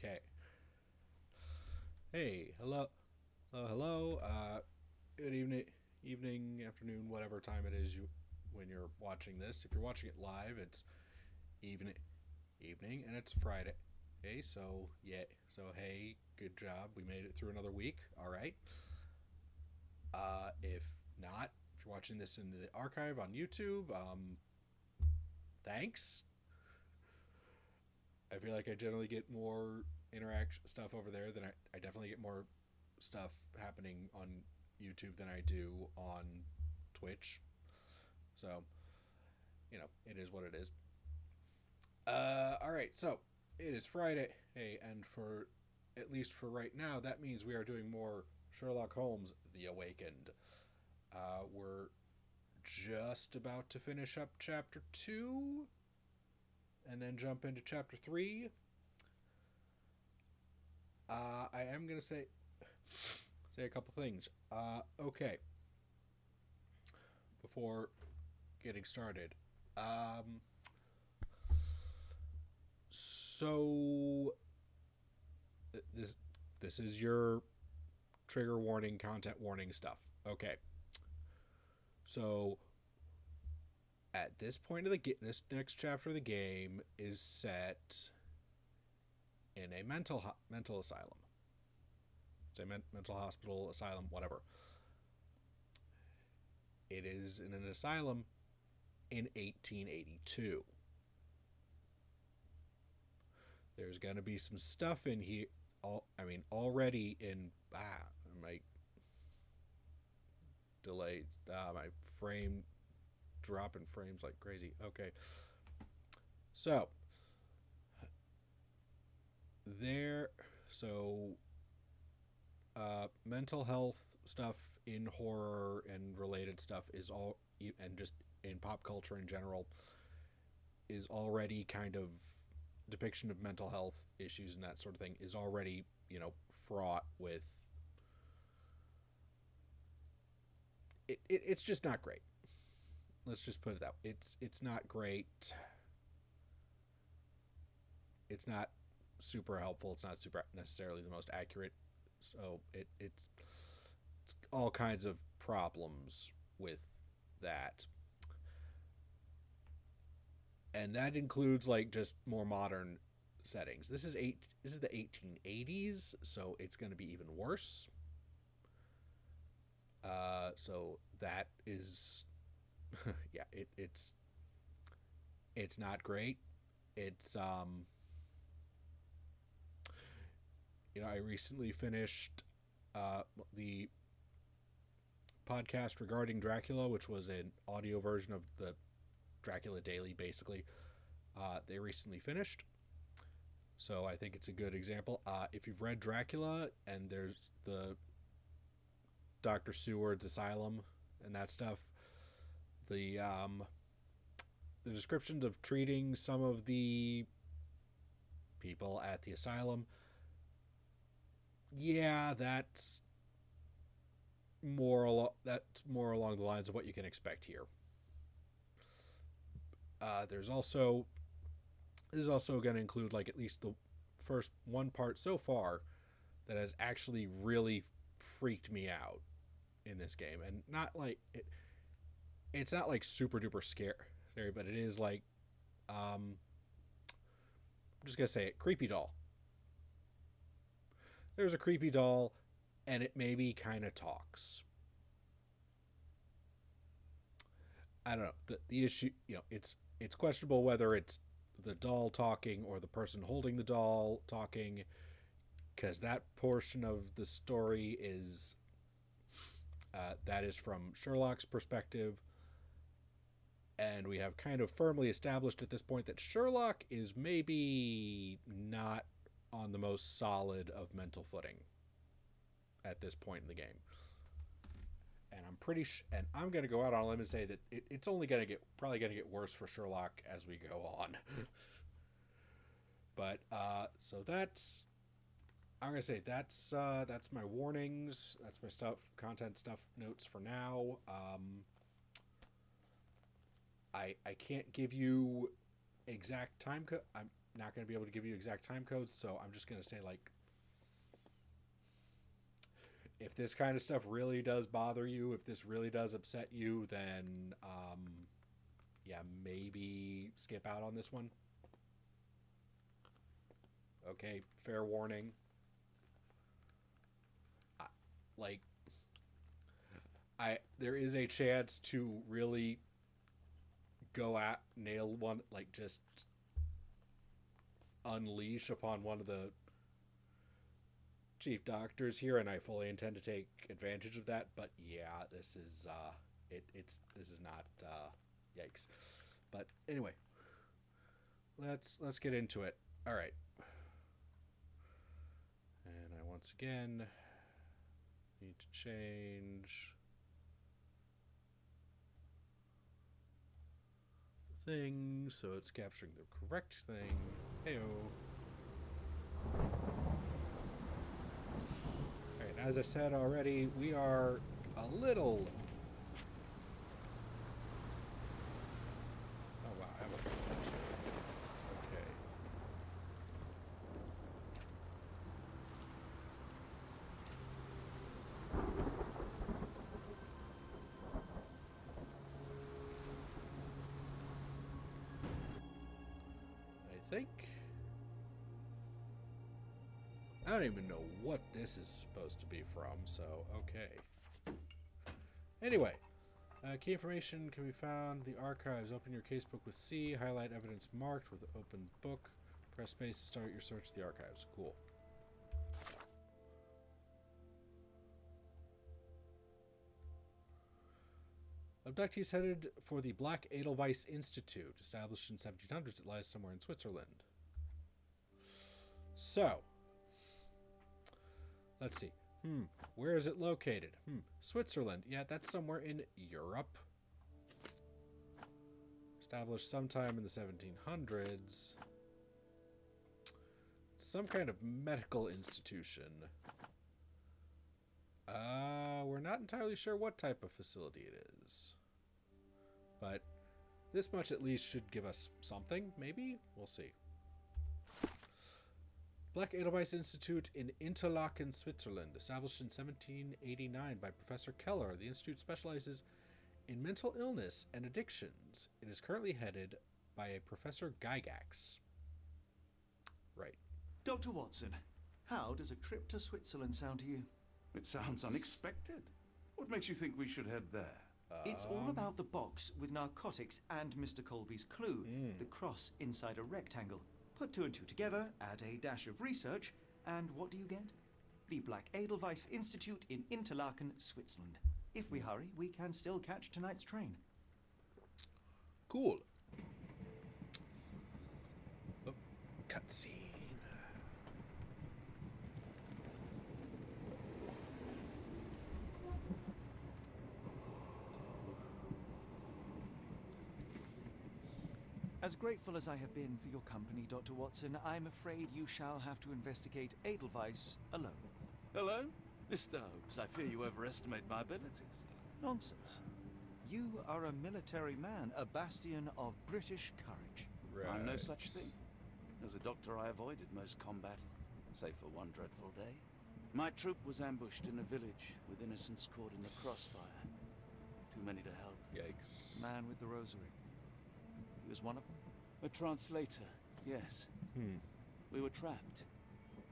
Okay. Hey, hello, hello. Good evening, afternoon, whatever time it is when you're watching this. If you're watching it live, it's evening, and it's Friday. Okay, so yeah, hey, good job. We made it through another week. All right. If not, if you're watching this in the archive on YouTube, thanks. I feel like I generally get more interaction stuff over there than I definitely get more stuff happening on YouTube than I do on Twitch. So, it is what it is. All right, so it is Friday. Hey, and for at least for right now, that means we are doing more Sherlock Holmes: The Awakened. We're just about to finish up chapter 2 and then jump into chapter 3. I am going to say a couple things. Okay, before getting started. So this this is your trigger warning, content warning stuff. Okay. So at this point of this next chapter of the game is set in a mental asylum. Say mental hospital, asylum, whatever. It is in an asylum in 1882. There's going to be some stuff in here. Already in my delay, my frame dropping frames like crazy. Okay, so there, so mental health stuff in horror and related stuff is all, and just in pop culture in general, is already kind of depiction of mental health issues and that sort of thing is already fraught with it's just not great. Let's just put it that way. It's not great. It's not super helpful. It's not super necessarily the most accurate. So it's all kinds of problems with that. And that includes like just more modern settings. This is the 1880s, so it's going to be even worse. So that is yeah, it's not great. It's I recently finished the podcast regarding Dracula, which was an audio version of the Dracula Daily, basically. They recently finished, so I think it's a good example. If you've read Dracula and there's the Dr. Seward's Asylum and that stuff, the descriptions of treating some of the people at the asylum, yeah, that's more along the lines of what you can expect here. There's also This is also going to include like at least the first one part so far that has actually really freaked me out in this game, and not like it's not like super duper scary, but it is like I'm just gonna say it, creepy doll. There's a creepy doll, and it maybe kind of talks. I don't know. The issue, it's questionable whether it's the doll talking or the person holding the doll talking, because that portion of the story is that is from Sherlock's perspective, and we have kind of firmly established at this point that Sherlock is maybe not on the most solid of mental footing at this point in the game. And and I'm going to go out on a limb and say that it's only going to probably going to get worse for Sherlock as we go on. But so I'm going to say that's my warnings. That's my content stuff notes for now. I can't give you exact time. not going to be able to give you exact time codes, so I'm just going to say, like, if this kind of stuff really does bother you, if this really does upset you, then yeah, maybe skip out on this one. Okay, fair warning. Like, there is a chance to really nail one, like, just unleash upon one of the chief doctors here, and I fully intend to take advantage of that. But yeah, this is this is not yikes. But anyway, let's get into it. All right, and I once again need to change the thing so it's capturing the correct thing. Heyo. Alright, as I said already, we are a little... Oh wow, I haven't... Okay. I think... I don't even know what this is supposed to be from, so okay. Anyway, key information can be found in the archives. Open your casebook with C, highlight evidence marked with open book, press space to start your search of the archives. Cool. Abductees headed for the Black Edelweiss Institute, established in 1700s. It lies somewhere in Switzerland. So, let's see. Where is it located? Switzerland. Yeah, that's somewhere in Europe. Established sometime in the 1700s. Some kind of medical institution. We're not entirely sure what type of facility it is. But this much at least should give us something, maybe? We'll see. Black Edelweiss Institute in Interlaken, Switzerland, established in 1789 by Professor Keller. The institute specializes in mental illness and addictions. It is currently headed by a Professor Gygax. Right. Dr. Watson, how does a trip to Switzerland sound to you? It sounds unexpected. What makes you think we should head there? It's all about the box with narcotics and Mr. Colby's clue, the cross inside a rectangle. Put two and two together, add a dash of research, and what do you get? The Black Edelweiss Institute in Interlaken, Switzerland. If we hurry, we can still catch tonight's train. Cool. Oh, cutscene. As grateful as I have been for your company, Dr. Watson, I'm afraid you shall have to investigate Edelweiss alone. Hello? Mr. Holmes, I fear you overestimate my abilities. Nonsense. You are a military man, a bastion of British courage. Right. I'm no such thing. As a doctor, I avoided most combat, save for one dreadful day. My troop was ambushed in a village with innocents caught in the crossfire. Too many to help. Yikes. Man with the rosary. He was one of them? A translator, yes. We were trapped.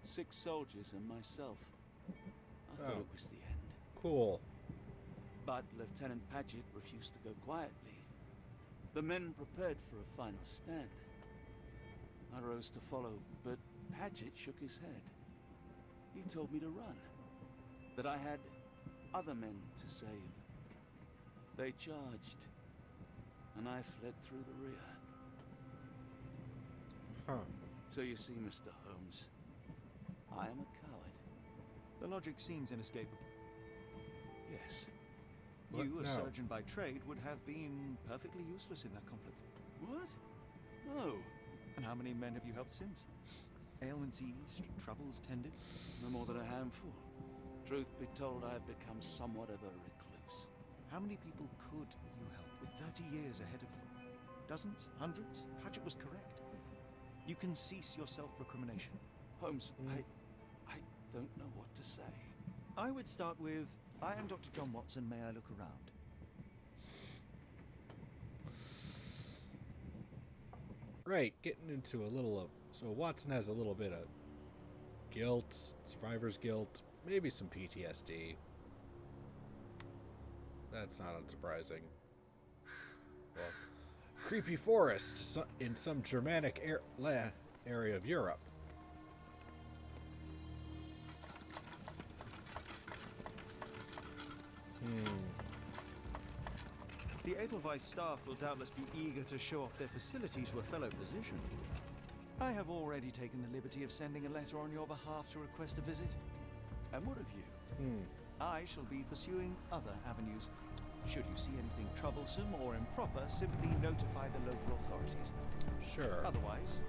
6 soldiers and myself. I thought it was the end. Cool. But Lieutenant Paget refused to go quietly. The men prepared for a final stand. I rose to follow, but Paget shook his head. He told me to run. That I had other men to save. They charged, and I fled through the rear. Huh. So you see, Mr. Holmes, I am a coward. The logic seems inescapable. Yes. What? You, a No. surgeon by trade, would have been perfectly useless in that conflict. What? No. And how many men have you helped since? Ailments eased, troubles tended? No more than a handful. Truth be told, I have become somewhat of a recluse. How many people could you help with 30 years ahead of you? Dozens? Hundreds? Paget was correct. You can cease your self-recrimination. Holmes, I don't know what to say. I would start with, I am Dr. John Watson, may I look around? Right, getting into a little of... So Watson has a little bit of guilt, survivor's guilt, maybe some PTSD. That's not unsurprising. Well, creepy forest in some Germanic area of Europe. The Edelweiss staff will doubtless be eager to show off their facilities to a fellow physician. I have already taken the liberty of sending a letter on your behalf to request a visit. And what of you? I shall be pursuing other avenues. Should you see anything troublesome or improper, simply notify the local authorities. Sure. Otherwise,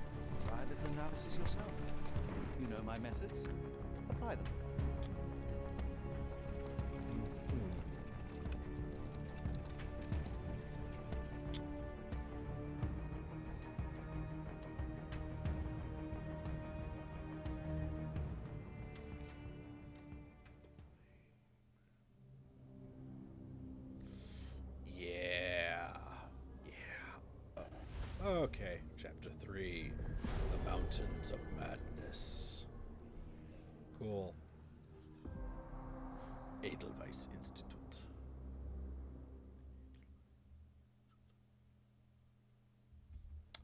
try a little analysis yourself. You know my methods. Apply them. Okay, Chapter 3, The Mountains of Madness. Cool. Edelweiss Institute.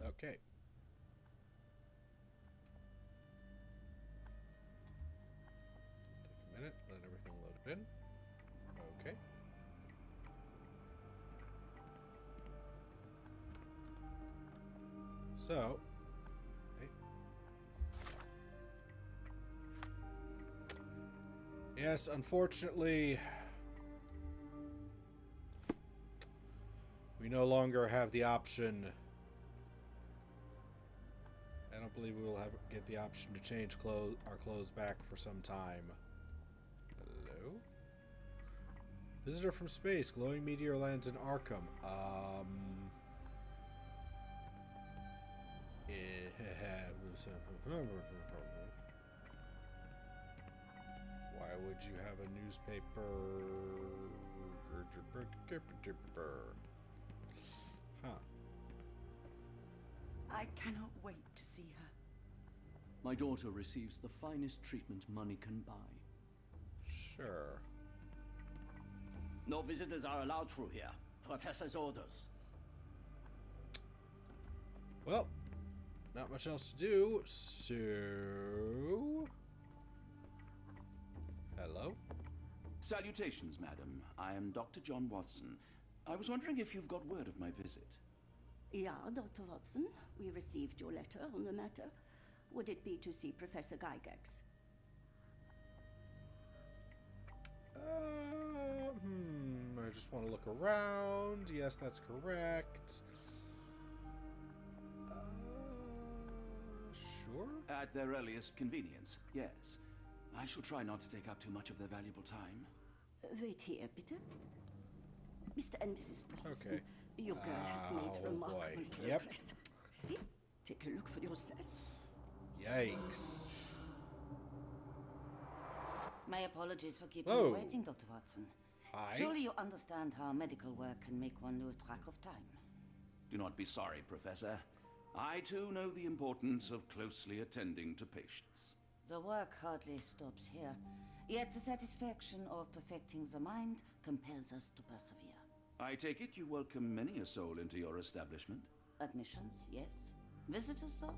Okay. Take a minute, let everything load in. Okay. So, yes, unfortunately, we no longer have the option. I don't believe we will get the option to change our clothes back for some time. Hello? Visitor from space. Glowing meteor lands in Arkham. Why would you have a newspaper? Huh. I cannot wait to see her. My daughter receives the finest treatment money can buy. Sure. No visitors are allowed through here. Professor's orders. Well, not much else to do, so... Hello? Salutations, madam. I am Dr. John Watson. I was wondering if you've got word of my visit. Yeah, Dr. Watson. We received your letter on the matter. Would it be to see Professor Gygax? I just want to look around. Yes, that's correct. Sure? At their earliest convenience, yes. I shall try not to take up too much of their valuable time. Wait here, bitte. Mr. and Mrs. Bronson. Okay. Your girl has made remarkable boy. Yep. progress. See? Take a look for yourself. Yikes. My apologies for keeping Whoa. you waiting, Dr. Watson. Hi. Surely you understand how medical work can make one lose track of time. Do not be sorry, Professor. I too know the importance of closely attending to patients. The work hardly stops here, yet the satisfaction of perfecting the mind compels us to persevere. I take it you welcome many a soul into your establishment? Admissions, yes. Visitors, though?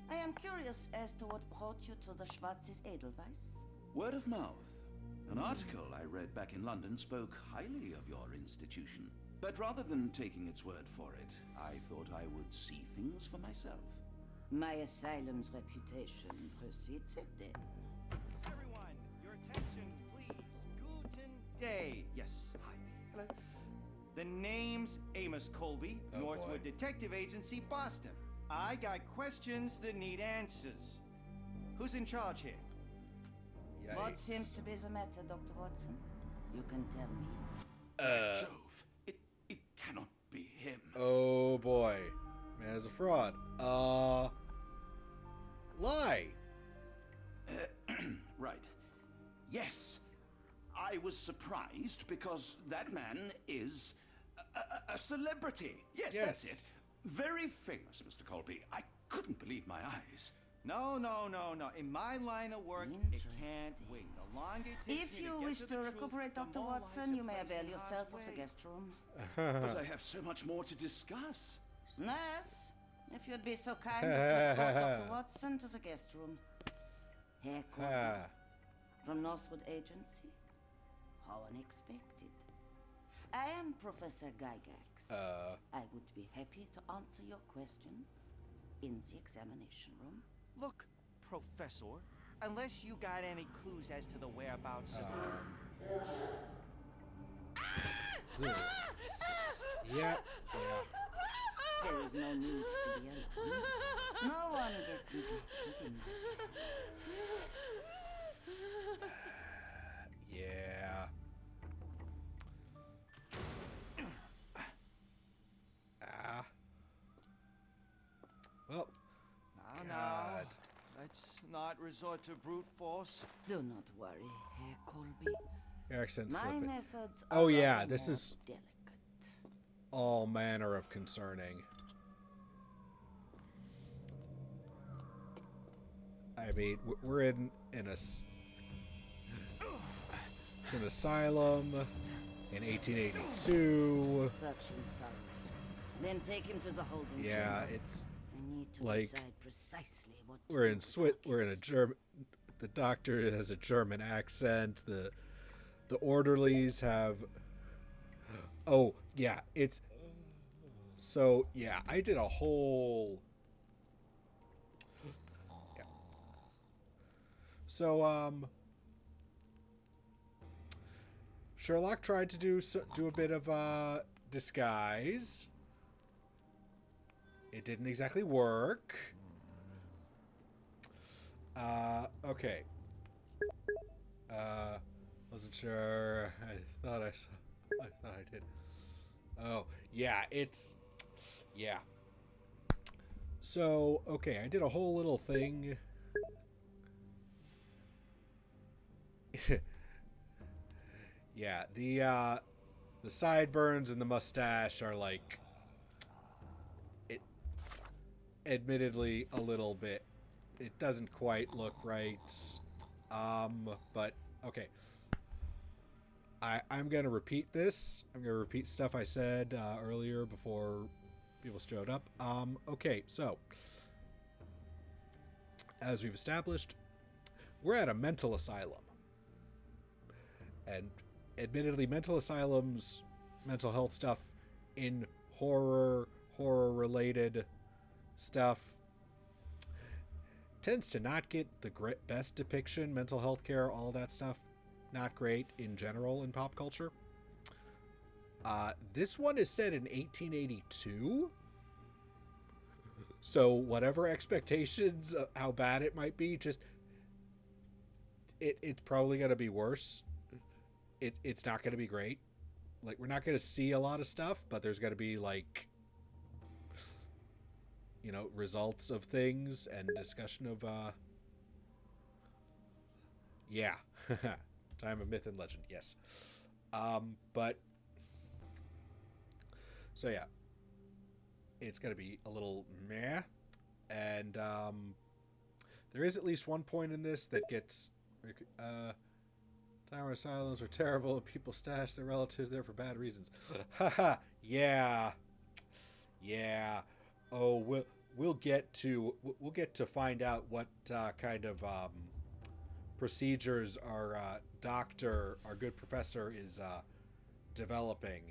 I am curious as to what brought you to the Schwarzes Edelweiss. Word of mouth. An article I read back in London spoke highly of your institution. But rather than taking its word for it, I thought I would see things for myself. My asylum's reputation precedes it, then. Everyone, your attention, please. Guten Day. Yes, hi. Hello. The name's Amos Colby, Oh, Northwood boy. Detective Agency, Boston. I got questions that need answers. Who's in charge here? What Yikes. seems to be the matter, Dr. Watson? You can tell me. Jove, it cannot be him. Oh boy. Man is a fraud. Lie. Right. Yes. I was surprised because that man is a celebrity. Yes, that's it. Very famous, Mr. Colby. I couldn't believe my eyes. No. In my line of work, it can't wait. The longer it takes If me you to get wish to to the truth, recuperate, the Dr. more Watson, lives you are may placed avail in yourself harm's of the way. guest room. But I have so much more to discuss. Nurse, if you'd be so kind as to escort Dr. Watson to the guest room. Herr Colby, from Northwood Agency. How unexpected. I am Professor Gygax. I would be happy to answer your questions in the examination room. Look, Professor, unless you got any clues as to the whereabouts of... Yeah. There is no need to be alarmed. No one gets neglected in my care. Yeah. Well, Now, God. let's not resort to brute force. Do not worry, Herr Colby. Your accent's My slipping. methods Oh, are yeah, rather this more is- delicate. All manner of concerning. I mean, we're in it's an asylum in 1882. Such insanity. Then take him to the holding Yeah, chamber. it's I need to like, decide precisely what to we're do in with We're in a guest. German. The doctor has a German accent. The orderlies have. Oh yeah, it's. So yeah, I did a whole. Yeah. So Sherlock tried to do a bit of disguise. It didn't exactly work. Okay. Wasn't sure. I thought I did. Oh, yeah, yeah. So, okay, I did a whole little thing. Yeah, the sideburns and the mustache are like, admittedly a little bit, it doesn't quite look right, but okay, I'm gonna repeat this. I'm gonna repeat stuff I said earlier before people showed up. Okay, so as we've established, we're at a mental asylum, and admittedly mental asylums, mental health stuff in horror related stuff tends to not get the best depiction. Mental health care, all that stuff, not great in general in pop culture. This one is set in 1882, so whatever expectations of how bad it might be, just it's probably going to be worse. It's not going to be great. Like, we're not going to see a lot of stuff, but there's going to be, like, you know, results of things and discussion of yeah. Time of myth and legend, yes. But so yeah, it's gonna be a little meh, and there is at least one point in this that gets Tower asylums were terrible and people stashed their relatives there for bad reasons. Haha. Yeah. Oh, we'll get to find out what kind of procedures our good professor is developing.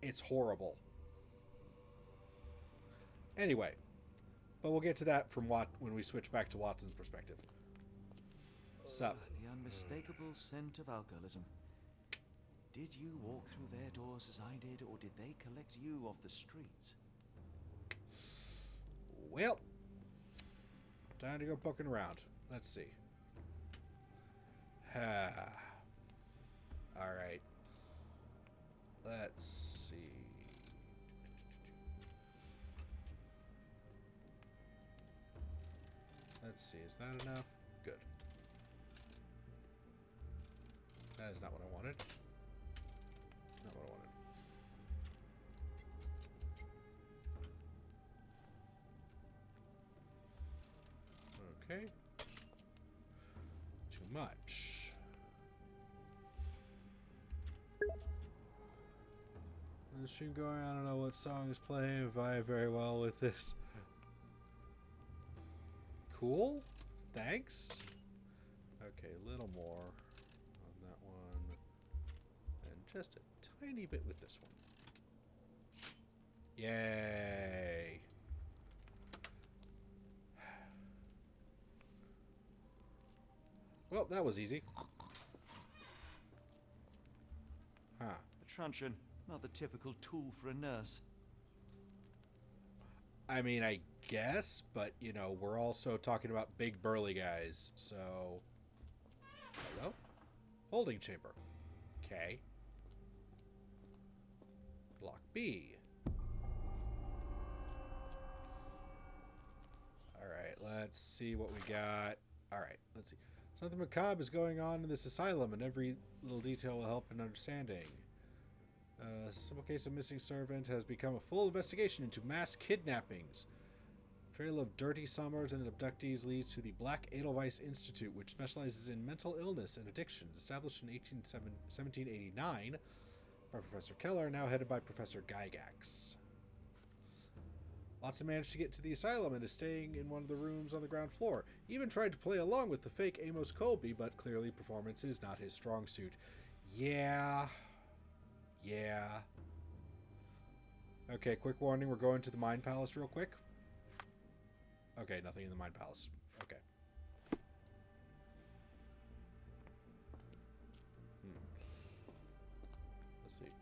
It's horrible. Anyway, but we'll get to that from when we switch back to Watson's perspective. Sup? The unmistakable scent of alcoholism. Did you walk through their doors as I did, or did they collect you off the streets? Well, time to go poking around. Let's see. All right. Let's see. Let's see, is that enough? Good. That is not what I wanted. Not what I wanted. Okay. Too much. The stream going, I don't know what song is playing, vibe very well with this. Cool. Thanks. Okay, a little more on that one. And just a tiny bit with this one. Yay. Well, that was easy. Huh. A truncheon, not the typical tool for a nurse. I mean, I guess, but, you know, we're also talking about big burly guys, so... Hello? Holding chamber. Okay. Block B. Alright, let's see what we got. Alright, let's see. Something macabre is going on in this asylum, and every little detail will help in understanding. A simple case of missing servant has become a full investigation into mass kidnappings. Trail of dirty summers and abductees leads to the Black Edelweiss Institute, which specializes in mental illness and addictions. Established in 1789 by Professor Keller, now headed by Professor Gygax. Watson managed to get to the asylum and is staying in one of the rooms on the ground floor. He even tried to play along with the fake Amos Colby, but clearly performance is not his strong suit. Yeah. Okay, quick warning, we're going to the Mind Palace real quick. Okay, nothing in the Mind Palace. Okay. Let's see.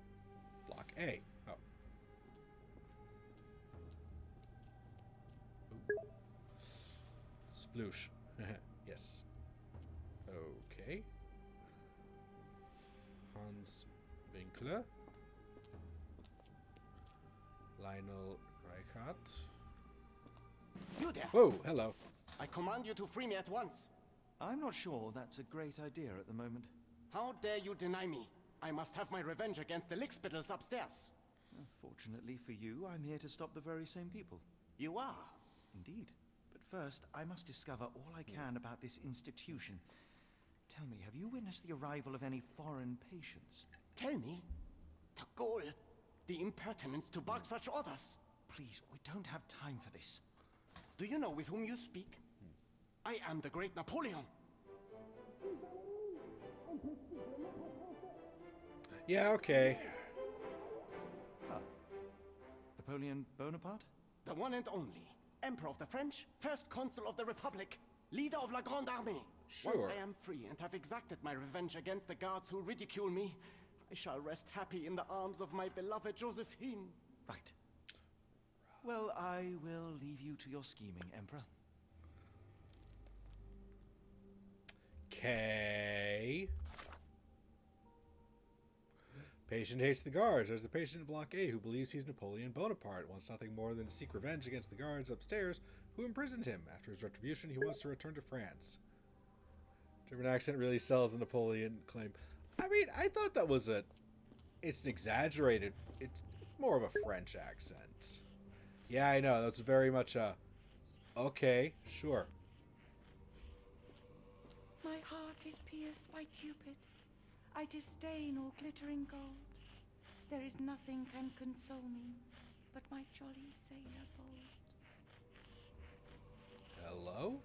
Block A. Oh. Ooh. Sploosh. Yes. Okay. Hans Winkler. Lionel Reichardt. You there! Whoa, hello. I command you to free me at once. I'm not sure that's a great idea at the moment. How dare you deny me? I must have my revenge against the lickspittles upstairs. Fortunately for you, I'm here to stop the very same people. You are? Indeed. But first, I must discover all I can about this institution. Tell me, have you witnessed the arrival of any foreign patients? Tell me. The goal. The impertinence to bark such orders. Please, we don't have time for this. Do you know with whom you speak? I am the great Napoleon. Yeah, okay. Huh. Napoleon Bonaparte? The one and only. Emperor of the French, first consul of the Republic, leader of La Grande Armée. Sure. Once I am free and have exacted my revenge against the guards who ridicule me, I shall rest happy in the arms of my beloved Josephine. Right. Well, I will leave you to your scheming, Emperor. Okay. Patient hates the guards. There's the patient in Block A who believes he's Napoleon Bonaparte, wants nothing more than to seek revenge against the guards upstairs who imprisoned him. After his retribution, he wants to return to France. German accent really sells the Napoleon claim. I mean, I thought that was it's an exaggerated, it's more of a French accent. Yeah, I know, that's very much a, okay, sure. My heart is pierced by Cupid. I disdain all glittering gold. There is nothing can console me but my jolly sailor bold. Hello?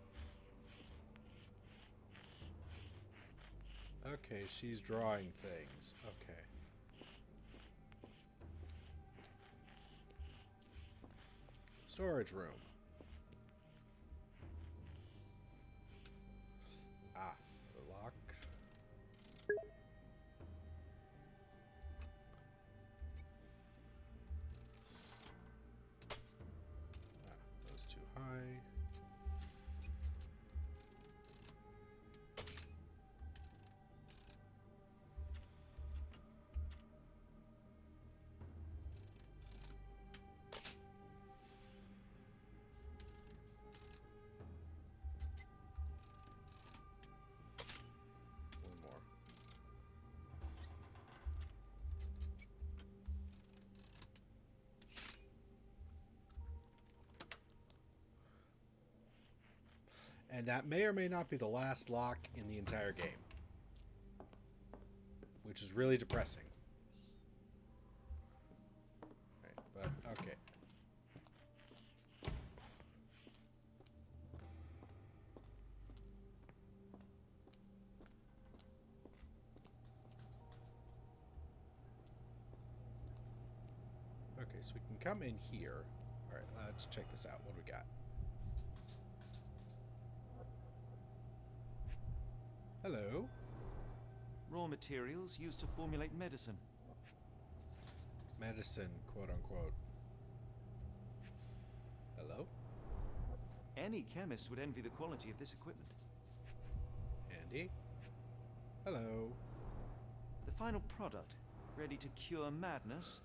Okay, she's drawing things. Okay. Storage room. Ah, lock. Ah, that was too high. And that may or may not be the last lock in the entire game. Which is really depressing. Right, but okay. Okay, so we can come in here. Alright, let's check this out. What do we got? Hello. Raw materials used to formulate medicine. Medicine, quote unquote. Hello? Any chemist would envy the quality of this equipment. Andy? Hello. The final product, ready to cure madness,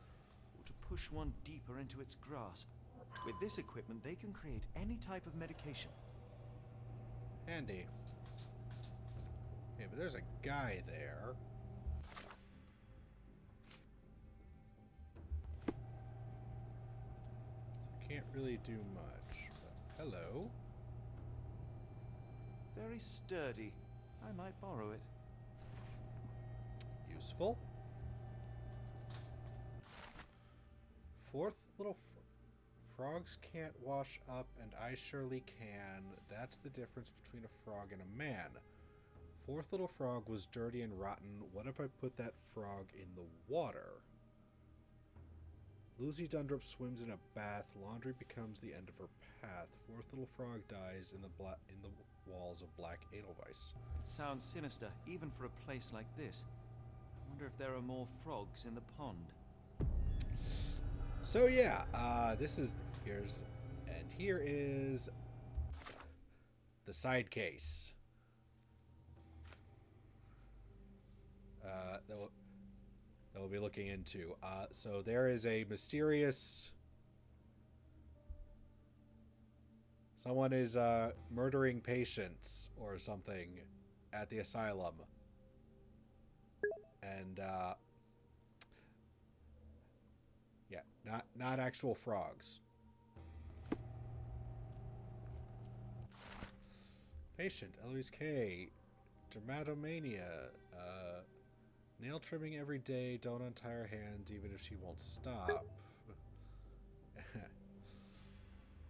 or to push one deeper into its grasp. With this equipment, they can create any type of medication. Andy. Yeah, but there's a guy there. So can't really do much. But hello. Very sturdy. I might borrow it. Useful. Fourth little frogs can't wash up, and I surely can. That's the difference between a frog and a man. Fourth little frog was dirty and rotten. What if I put that frog in the water? Lucy Dundrup swims in a bath. Laundry becomes the end of her path. Fourth little frog dies in the walls of Black Edelweiss. It sounds sinister, even for a place like this. I wonder if there are more frogs in the pond. So yeah, here is the side case. That we'll be looking into. So there is a mysterious... Someone is murdering patients or something at the asylum. And, yeah, not actual frogs. Patient, Eloise K. Dermatomania. Nail trimming every day. Don't untie her hands even if she won't stop.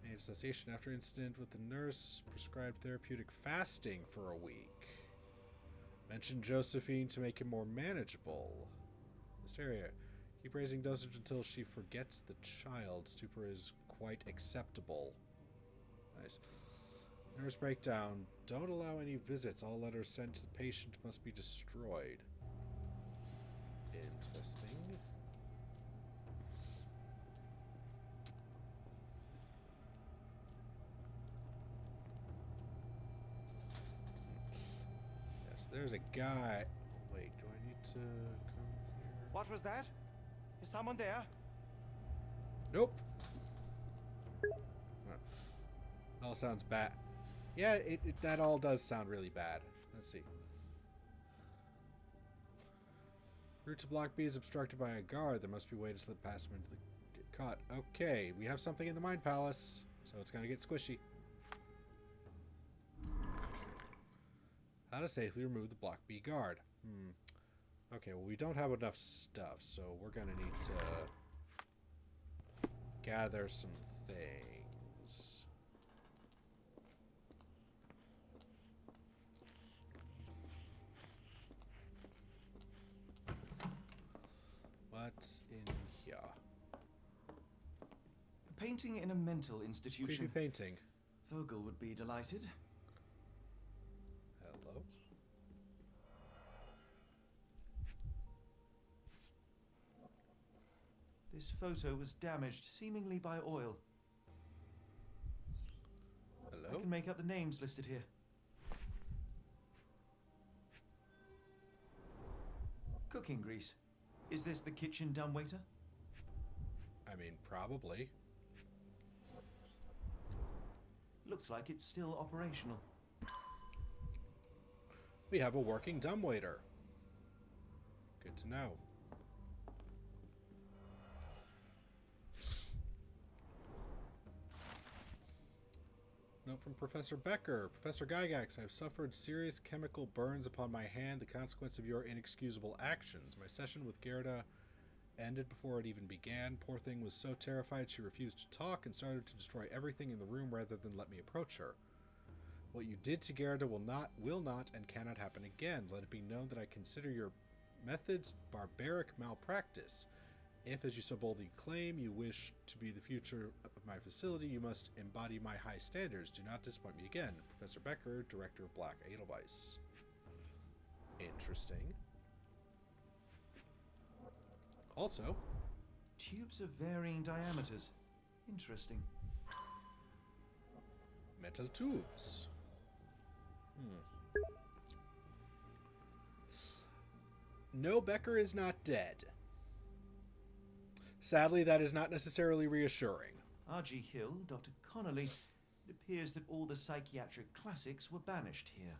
Made cessation after incident with the nurse. Prescribed therapeutic fasting for a week. Mentioned Josephine to make him more manageable. Hysteria. Keep raising dosage until she forgets the child. Stupor is quite acceptable. Nice. Nurse breakdown. Don't allow any visits. All letters sent to the patient must be destroyed. Interesting. Yes, there's a guy. Wait, do I need to come here? What was that? Is someone there? Nope. All sounds bad. Yeah, that all does sound really bad. Let's see. Route to Block B is obstructed by a guard. There must be a way to slip past him into the get caught. Okay, we have something in the Mind Palace, so it's gonna get squishy. How to safely remove the Block B guard. Okay, well we don't have enough stuff, so we're gonna need to gather some things. What's in here? A painting in a mental institution. Creepy painting. Vogel would be delighted. Hello. This photo was damaged, seemingly by oil. Hello. I can make out the names listed here. Cooking grease. Is this the kitchen dumbwaiter? I mean, probably. Looks like it's still operational. We have a working dumbwaiter. Good to know. Nope, Note from Professor Becker. Professor Gygax, I have suffered serious chemical burns upon my hand, the consequence of your inexcusable actions. My session with Gerda ended before it even began. Poor thing was so terrified she refused to talk and started to destroy everything in the room rather than let me approach her. What you did to Gerda will not, and cannot happen again. Let it be known that I consider your methods barbaric malpractice. If, as you so boldly claim, you wish to be the future of my facility, you must embody my high standards. Do not disappoint me again. Professor Becker, Director of Black Edelweiss. Interesting. Also, Tubes of varying diameters. Interesting. metal tubes. No, Becker is not dead. Sadly, that is not necessarily reassuring. R.G. Hill, Dr. Connolly, it appears that all the psychiatric classics were banished here.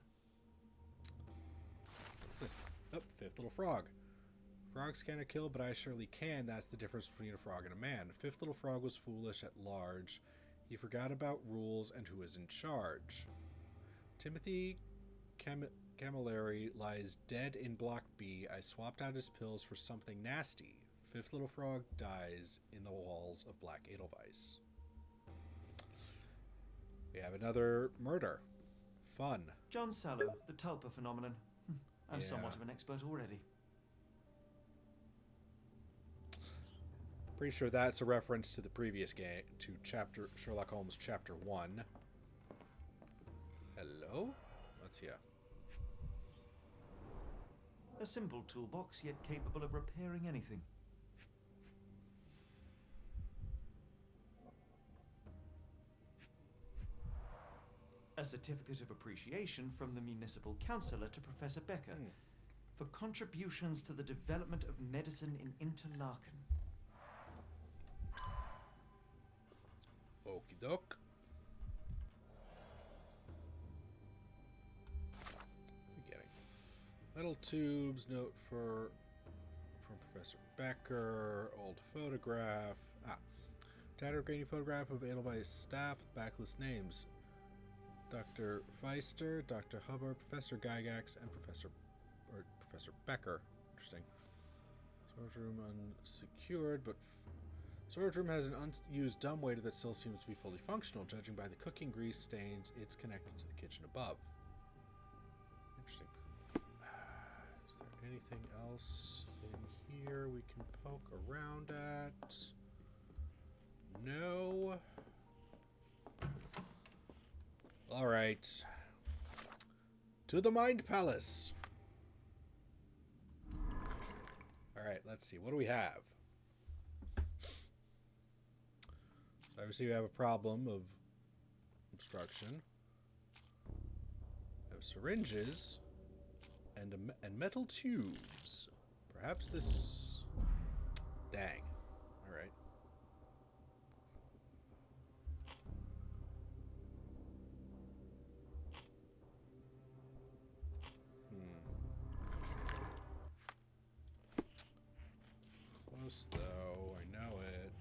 What's this? Oh, fifth little frog. Frogs cannot kill, but I surely can. That's the difference between a frog and a man. Fifth little frog was foolish at large. He forgot about rules and who is in charge. Timothy Camilleri lies dead in Block B. I swapped out his pills for something nasty. Fifth little frog dies in the walls of Black Edelweiss. We have another murder. Fun. John Sallow, the Tulpa phenomenon. I'm Yeah. somewhat of an expert already. Pretty sure that's a reference to the previous game, to chapter Sherlock Holmes Chapter 1. Hello? What's here? A simple toolbox, yet capable of repairing anything. A certificate of appreciation from the municipal councillor to Professor Becker for contributions to the development of medicine in Interlaken. Okie doke. We're getting metal tubes. Note from Professor Becker. Old photograph. Tattered grainy photograph of Edelweiss staff with backlist names. Dr. Feister, Dr. Hubbard, Professor Gygax, and Professor Becker. Interesting. Storage room unsecured, but storage room has an unused dumbwaiter that still seems to be fully functional. Judging by the cooking grease stains, it's connected to the kitchen above. Interesting. Is there anything else in here we can poke around at? No. All right. To the Mind Palace. All right, let's see. What do we have? Obviously, we have a problem of obstruction. We have syringes and metal tubes. Perhaps this... Dang. All right. Close, though. I know it.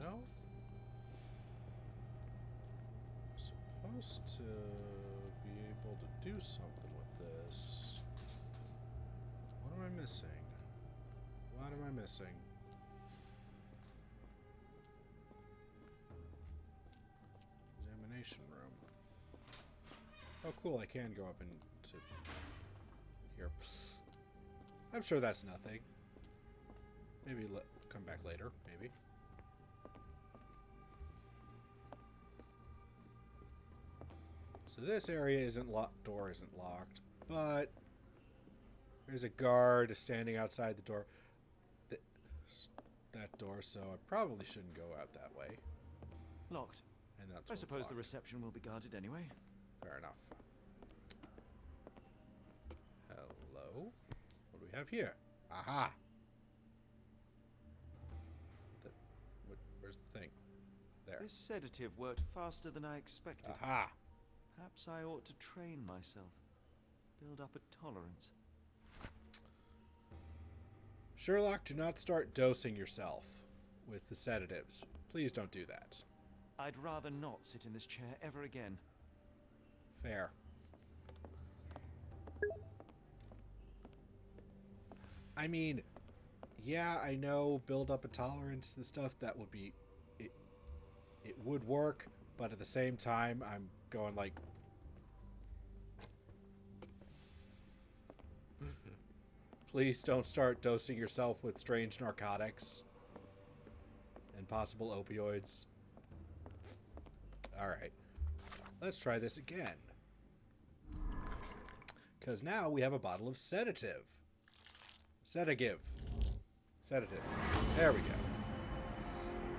No? I'm supposed to be able to do something with this. What am I missing? What am I missing? Examination room. Oh, cool, I can go up into here. I'm sure that's nothing. Maybe come back later, maybe. So this area isn't locked, door isn't locked, but there's a guard standing outside the door. that door, so I probably shouldn't go out that way. Locked. And that's I what's suppose the locked. reception will be guarded anyway. Fair enough. Hello? What do we have here? Aha! Where's the thing? There. This sedative worked faster than I expected. Aha! Perhaps I ought to train myself. Build up a tolerance. Sherlock, do not start dosing yourself with the sedatives. Please don't do that. I'd rather not sit in this chair ever again. Fair. I mean, yeah, I know build up a tolerance to stuff that would be... It would work, but at the same time, I'm going like... Please don't start dosing yourself with strange narcotics and possible opioids. Alright. Let's try this again. Because now we have a bottle of sedative. Sedative. There we go.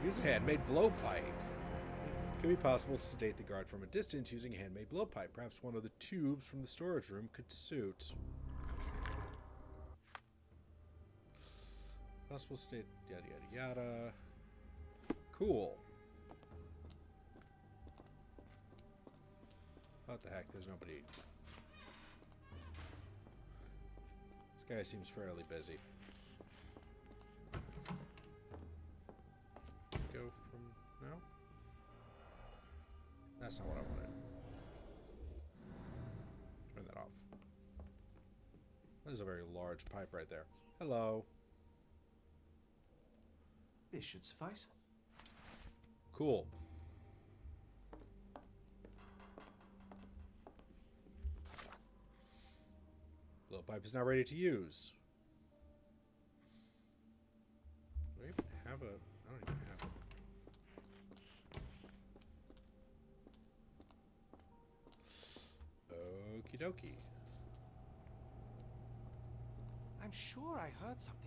Use a handmade blowpipe. It could be possible to sedate the guard from a distance using a handmade blowpipe. Perhaps one of the tubes from the storage room could suit. Possible sedate, yada yada yada. Cool. What the heck? There's nobody. This guy seems fairly busy. Go from... No? That's not what I wanted. Turn that off. There's a very large pipe right there. Hello. This should suffice. Cool. Blowpipe is now ready to use. Do I even have a... I don't even have it. Okie dokie. I'm sure I heard something.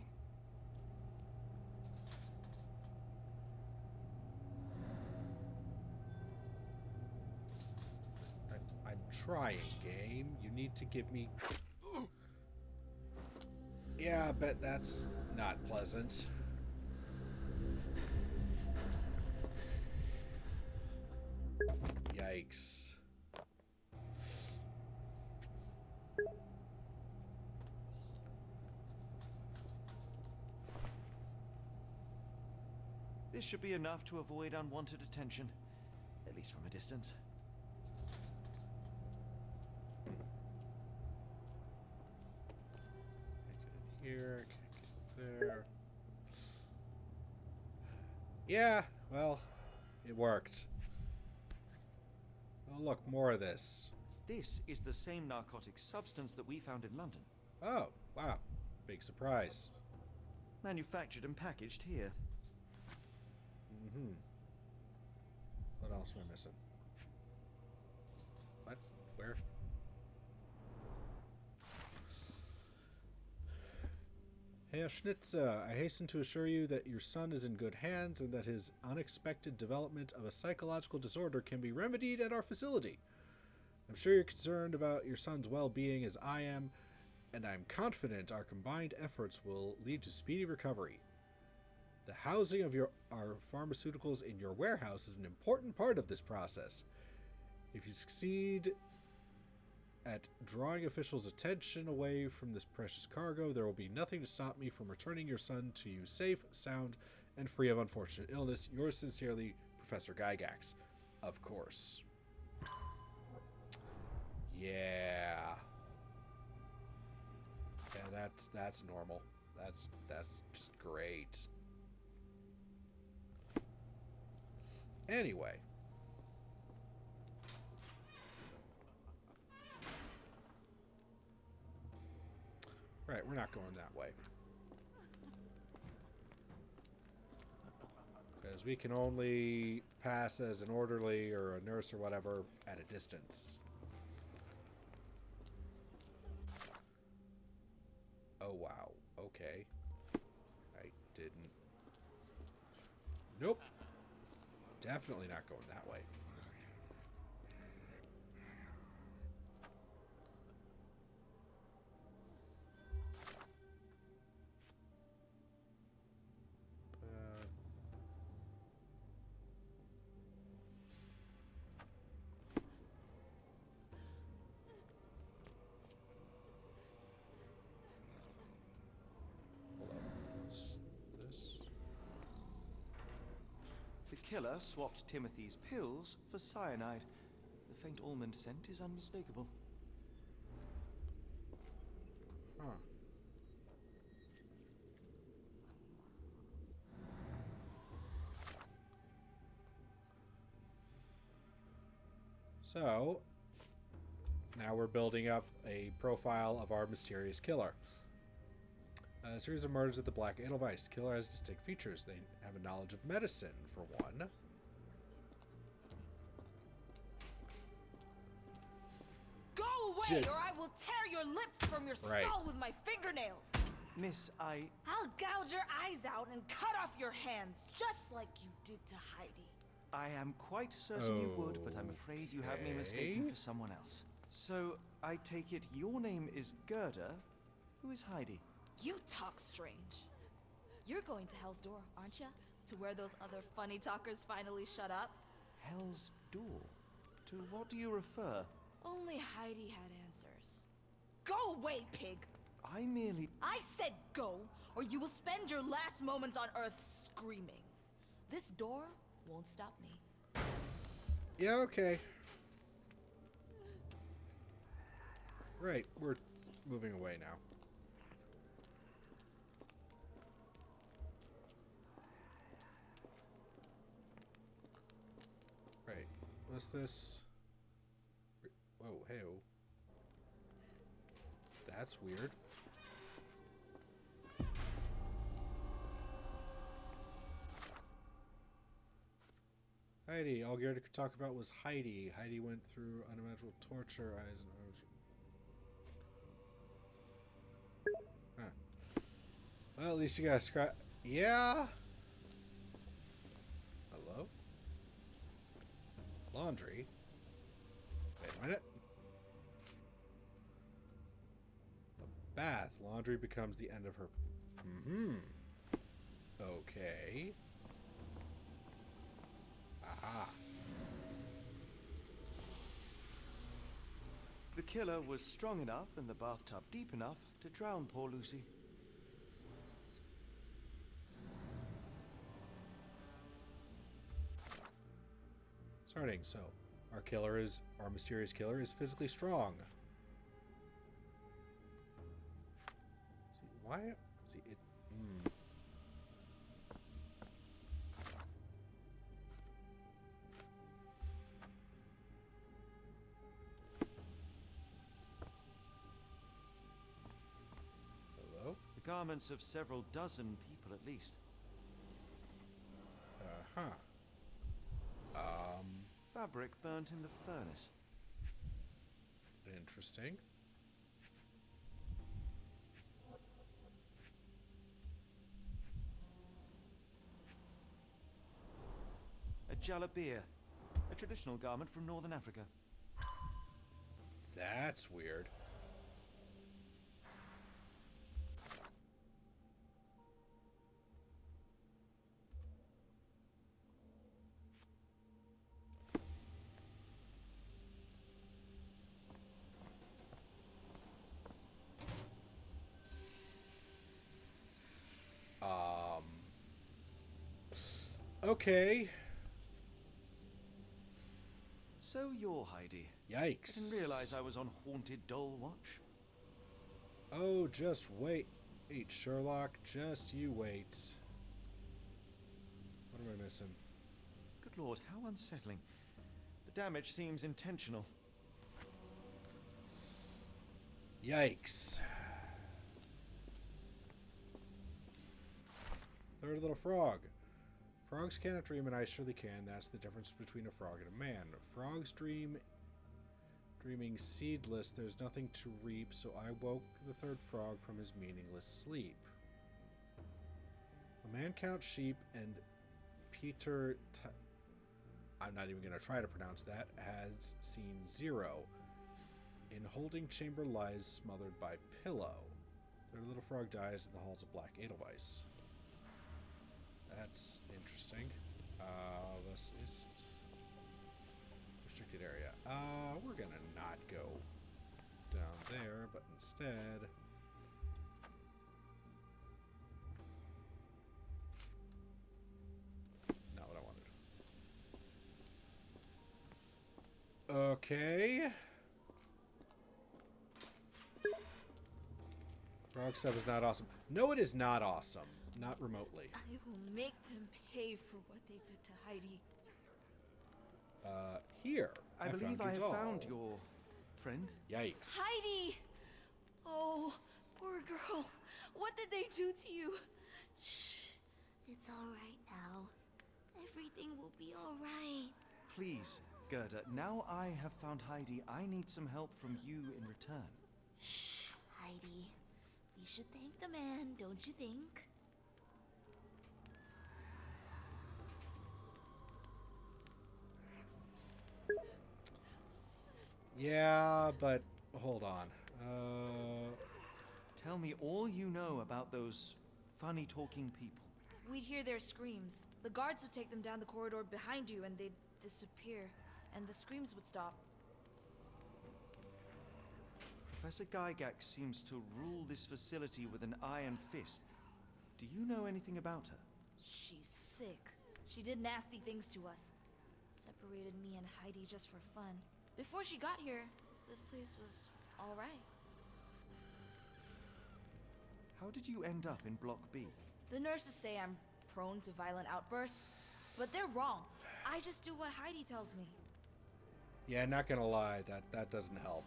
I'm trying, game. You need to give me... Yeah, I bet that's not pleasant. Yikes. This should be enough to avoid unwanted attention, at least from a distance. Can't get in here, can't get there. Yeah, well, it worked. Oh, look, more of this. This is the same narcotic substance that we found in London. Oh, wow. Big surprise. Manufactured and packaged here. Mm-hmm. What else am I missing? What? Where? Herr Schnitzer, I hasten to assure you that your son is in good hands and that his unexpected development of a psychological disorder can be remedied at our facility. I'm sure you're concerned about your son's well-being as I am, and I'm confident our combined efforts will lead to speedy recovery. The housing of our pharmaceuticals in your warehouse is an important part of this process. If you succeed at drawing officials' attention away from this precious cargo, there will be nothing to stop me from returning your son to you safe, sound, and free of unfortunate illness. Yours sincerely, Professor Gygax. Of course. Yeah. Yeah, that's normal. That's just great. Anyway. Right, we're not going that way. Because we can only pass as an orderly or a nurse or whatever at a distance. Oh, wow. Okay. I didn't Nope. Definitely not going that way. The killer swapped Timothy's pills for cyanide. The faint almond scent is unmistakable. Huh. So, now we're building up a profile of our mysterious killer. A series of murders at the Black Edelweiss. The killer has distinct features. They have a knowledge of medicine, for one. Go away, or I will tear your lips from your skull with my fingernails. Miss, I'll gouge your eyes out and cut off your hands, just like you did to Heidi. I am quite certain you would, but I'm afraid you have me mistaken for someone else. So, I take it your name is Gerda. Who is Heidi? You talk strange. You're going to Hell's Door, aren't you? To where those other funny talkers finally shut up? Hell's Door? To what do you refer? Only Heidi had answers. Go away, pig! I said go, or you will spend your last moments on Earth screaming. This door won't stop me. Yeah, okay. Right, we're moving away now. Right, what's this? Whoa, hey-oh. That's weird. Heidi. All Gerda could talk about was Heidi. Heidi went through unimaginable torture. Huh. Well, at least you got a scrap. Yeah. Hello? Laundry? Wait a minute. A bath. Laundry becomes the end of her... Okay. Aha. The killer was strong enough and the bathtub deep enough to drown poor Lucy. Starting, so our mysterious killer is physically strong. See, why? See, it. Hello? The garments of several dozen people at least. Huh. Fabric burnt in the furnace. Interesting. A jalabia, a traditional garment from northern Africa. That's weird. Okay. So you're Heidi. Yikes. I didn't realize I was on haunted doll watch. Oh, just wait. Wait, Sherlock. Just you wait. What am I missing? Good lord, how unsettling. The damage seems intentional. Yikes. Third little frog. Frogs cannot dream and I surely can. That's the difference between a frog and a man. Frogs dreaming seedless. There's nothing to reap, so I woke the third frog from his meaningless sleep. A man counts sheep and Peter... I'm not even going to try to pronounce that. Has seen 0. In holding chamber lies smothered by pillow. Their little frog dies in the halls of Black Edelweiss. That's interesting. Was ist restricted area. We're gonna not go down there, but instead not what I wanted. Okay. Frog stuff is not awesome. No, it is not awesome. Not remotely. I will make them pay for what they did to Heidi. Here. I believe I found have your found doll. your friend. Yikes. Heidi! Oh, poor girl. What did they do to you? Shh. It's all right now. Everything will be all right. Please, Gerda, now I have found Heidi, I need some help from you in return. Shh, Heidi. We should thank the man, don't you think? Yeah, but hold on. Tell me all you know about those funny talking people. We'd hear their screams. The guards would take them down the corridor behind you and they'd disappear. And the screams would stop. Professor Gygax seems to rule this facility with an iron fist. Do you know anything about her? She's sick. She did nasty things to us. Separated me and Heidi just for fun. Before she got here, this place was all right. How did you end up in Block B? The nurses say I'm prone to violent outbursts, but they're wrong. I just do what Heidi tells me. Yeah, not gonna lie, that doesn't help.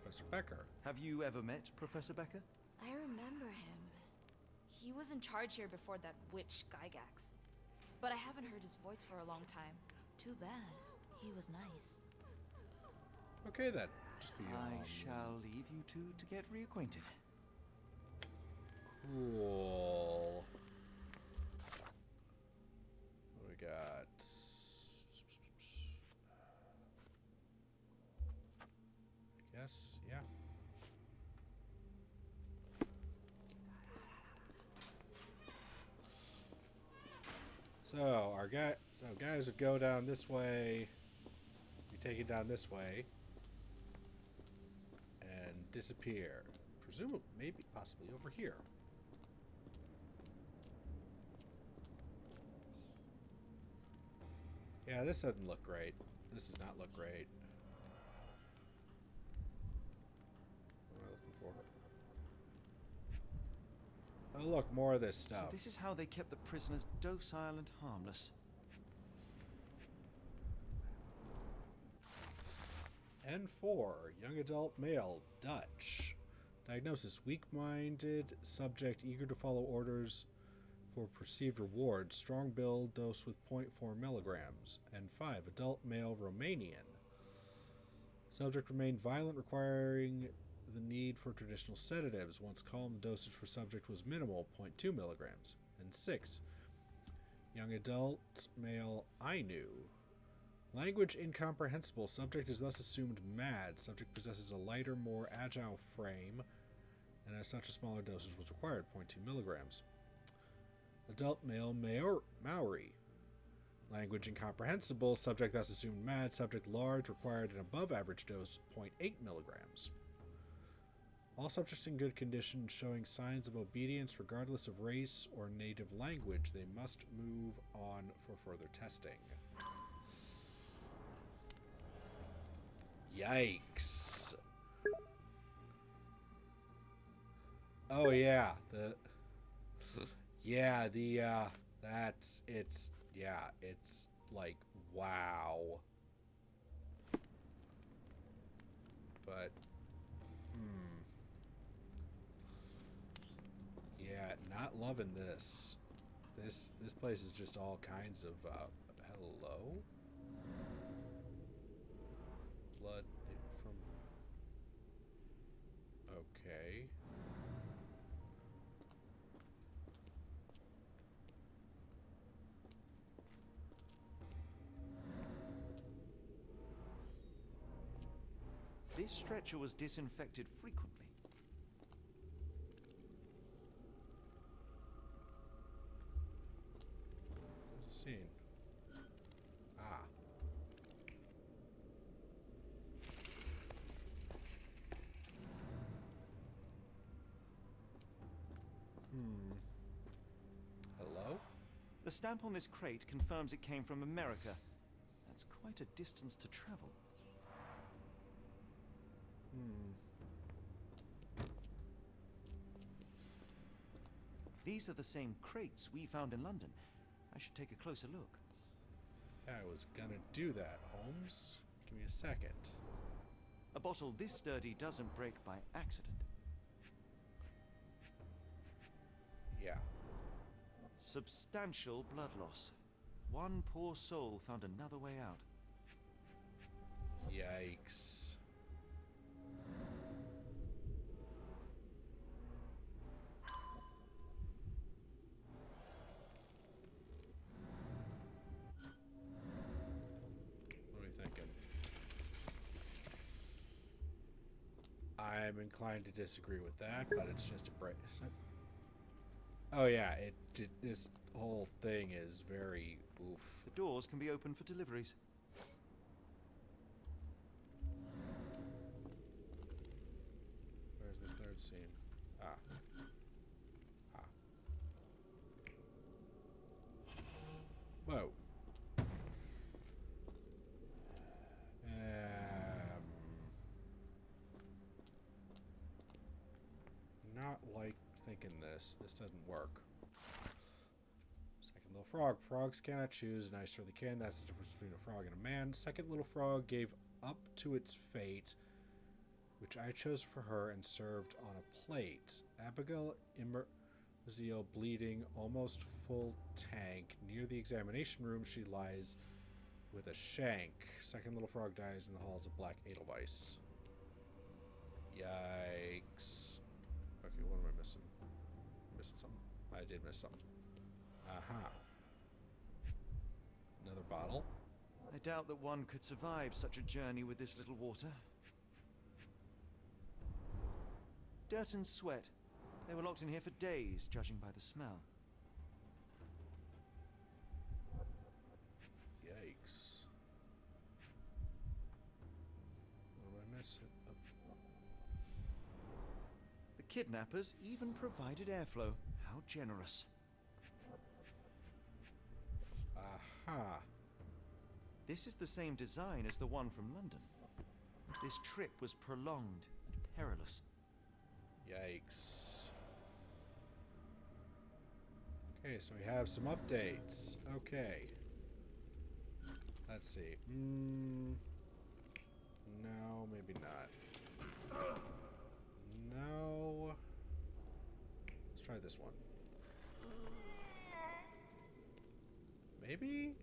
Professor Becker. Have you ever met Professor Becker? I remember him. He was in charge here before that witch Gygax. But I haven't heard his voice for a long time. Too bad. He was nice. Okay then. Just be I shall leave you two to get reacquainted. Cool. What do we got? Yes, yeah. So guys would go down this way. We take it down this way and disappear. Presumably, maybe, possibly over here. Yeah, this doesn't look great. This does not look great. What am I looking for? Oh, look, more of this stuff. So this is how they kept the prisoners docile and harmless. N4, young adult male, Dutch. Diagnosis, weak-minded, subject eager to follow orders for perceived reward, strong build, dose with 0.4 milligrams. N5, adult male, Romanian. Subject remained violent, requiring the need for traditional sedatives. Once calm, the dosage for subject was minimal, 0.2 milligrams. N6, young adult male, Ainu. Language incomprehensible. Subject is thus assumed mad. Subject possesses a lighter, more agile frame, and as such a smaller dosage was required, 0.2 milligrams. Adult male Maori. Language incomprehensible. Subject thus assumed mad. Subject large, required an above average dose, 0.8 milligrams. All subjects in good condition showing signs of obedience regardless of race or native language. They must move on for further testing. Yikes. Oh yeah, it's like wow. But yeah, not loving this. This place is just all kinds of hello. Blood from... Okay. this stretcher was disinfected frequently. Scene. Ah. Hello? The stamp on this crate confirms it came from America. That's quite a distance to travel. These are the same crates we found in London. I should take a closer look. I was gonna do that, Holmes. Give me a second. A bottle this sturdy doesn't break by accident. Yeah. Substantial blood loss. One poor soul found another way out. Yikes. What are we thinking? I'm inclined to disagree with that, but it's just a break. Oh yeah, this whole thing is very oof. The doors can be opened for deliveries. Where's the third scene? Ah. Whoa. Not like thinking this. This doesn't work. Second little frog. Frogs cannot choose. Nicer they can. That's the difference between a frog and a man. Second little frog gave up to its fate, which I chose for her and served on a plate. Abigail Immarzio bleeding, almost full tank. Near the examination room, she lies with a shank. Second little frog dies in the halls of Black Edelweiss. Yikes. Okay, what am I missing? Missing something? I did miss something. Aha. Another bottle. I doubt that one could survive such a journey with this little water. Dirt and sweat. They were locked in here for days, judging by the smell. Yikes. What am I missing? The kidnappers even provided airflow. How generous. Aha. This is the same design as the one from London. This trip was prolonged and perilous. Yikes. Okay, so we have some updates. Okay. Let's see. No, maybe not. No. Let's try this one. Maybe?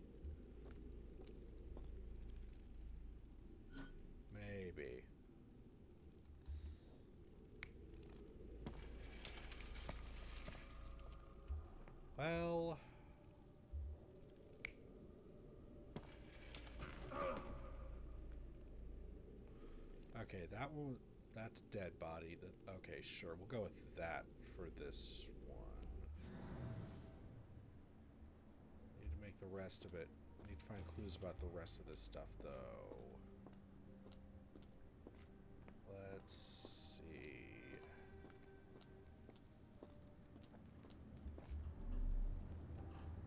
Maybe. Well... Okay, that one, that's dead body. Okay, sure, we'll go with that for this one. Need to make the rest of it. Need to find clues about the rest of this stuff, though. Let's see.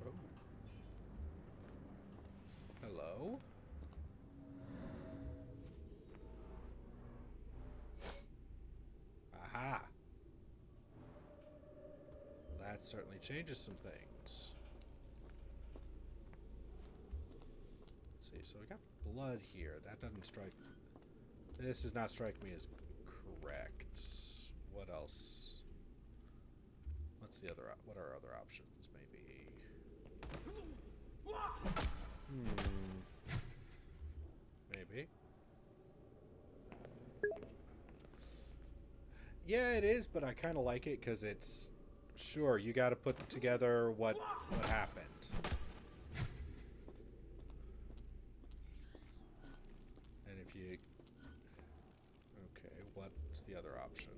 Oh. Hello? Aha! That certainly changes some things. Let's see, so we got blood here. That doesn't strike... This does not strike me as correct. What else? What's the other... What are other options, maybe? Maybe. Yeah, it is, but I kind of like it because it's... Sure, you got to put together what happened. And if you... the other option?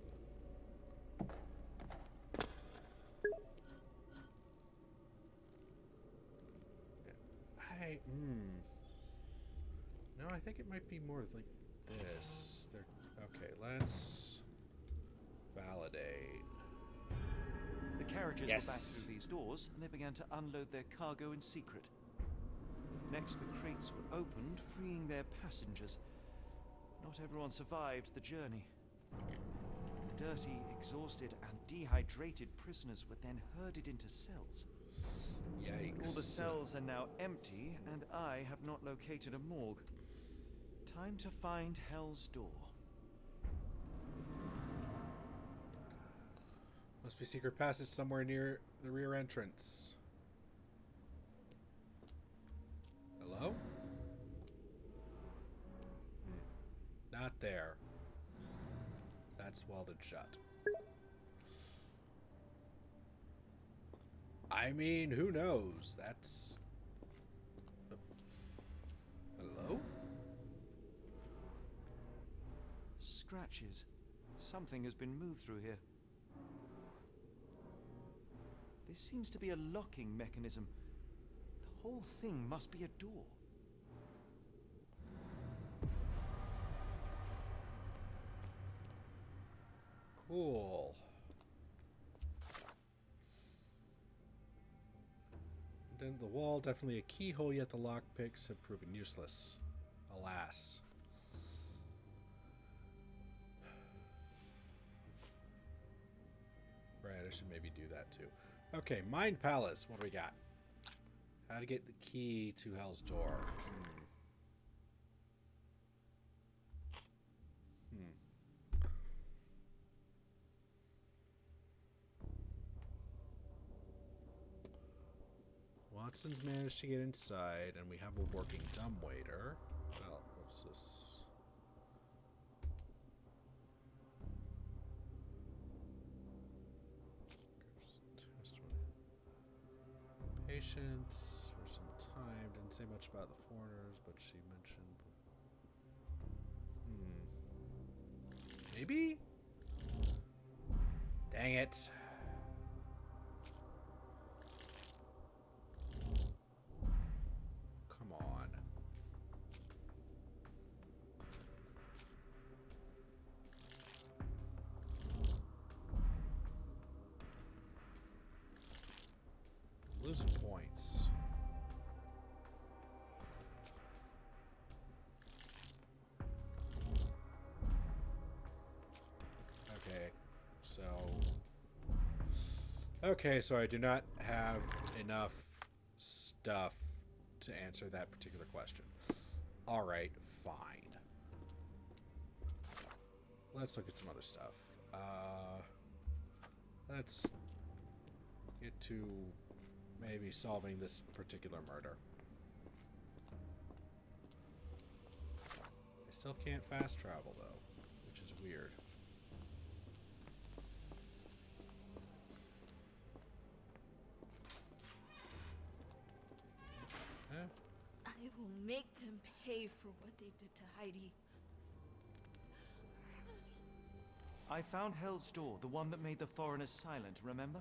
No, I think it might be more like this. Okay, let's validate. The carriages Yes. were back through these doors, and they began to unload their cargo in secret. Next, the crates were opened, freeing their passengers. Not everyone survived the journey. The dirty, exhausted, and dehydrated prisoners were then herded into cells. Yikes. All the cells are now empty, and I have not located a morgue. Time to find Hell's Door. Must be secret passage somewhere near the rear entrance. Hello? Not there. That's welded shut. I mean, who knows? That's... Hello? Scratches. Something has been moved through here. This seems to be a locking mechanism. The whole thing must be a door. Cool. Then the wall, definitely a keyhole, yet the lockpicks have proven useless. Alas. Right, I should maybe do that too. Okay, Mind Palace. What do we got? How to get the key to Hell's Door. Watson's managed to get inside, and we have a working dumbwaiter. Oh, what's this? Patience for some time. Didn't say much about the foreigners, but she mentioned... Maybe? Dang it. Come on. Losing points. Okay, so I do not have enough stuff to answer that particular question. Alright, fine. Let's look at some other stuff. Let's get to maybe solving this particular murder. I still can't fast travel, though, which is weird. I will make them pay for what they did to Heidi. I found Hell's Door, the one that made the foreigners silent, remember?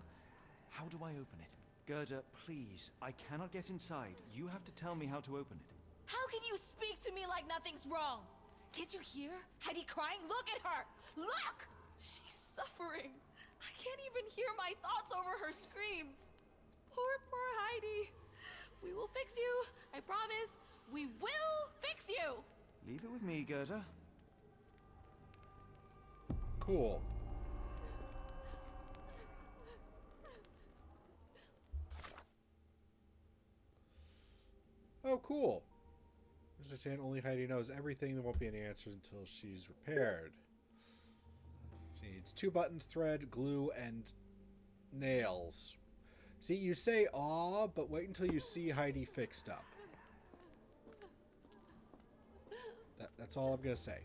How do I open it? Gerda, please, I cannot get inside. You have to tell me how to open it. How can you speak to me like nothing's wrong? Can't you hear Heidi crying? Look at her! Look! She's suffering. I can't even hear my thoughts over her screams. Poor Heidi. We will fix you. I promise. We will fix you. Leave it with me, Gerda. Cool. Oh, cool. Mr. Tan, only Heidi knows everything. There won't be any answers until she's repaired. She needs 2 buttons, thread, glue, and nails. See, you say aw, but wait until you see Heidi fixed up. That's all I'm going to say.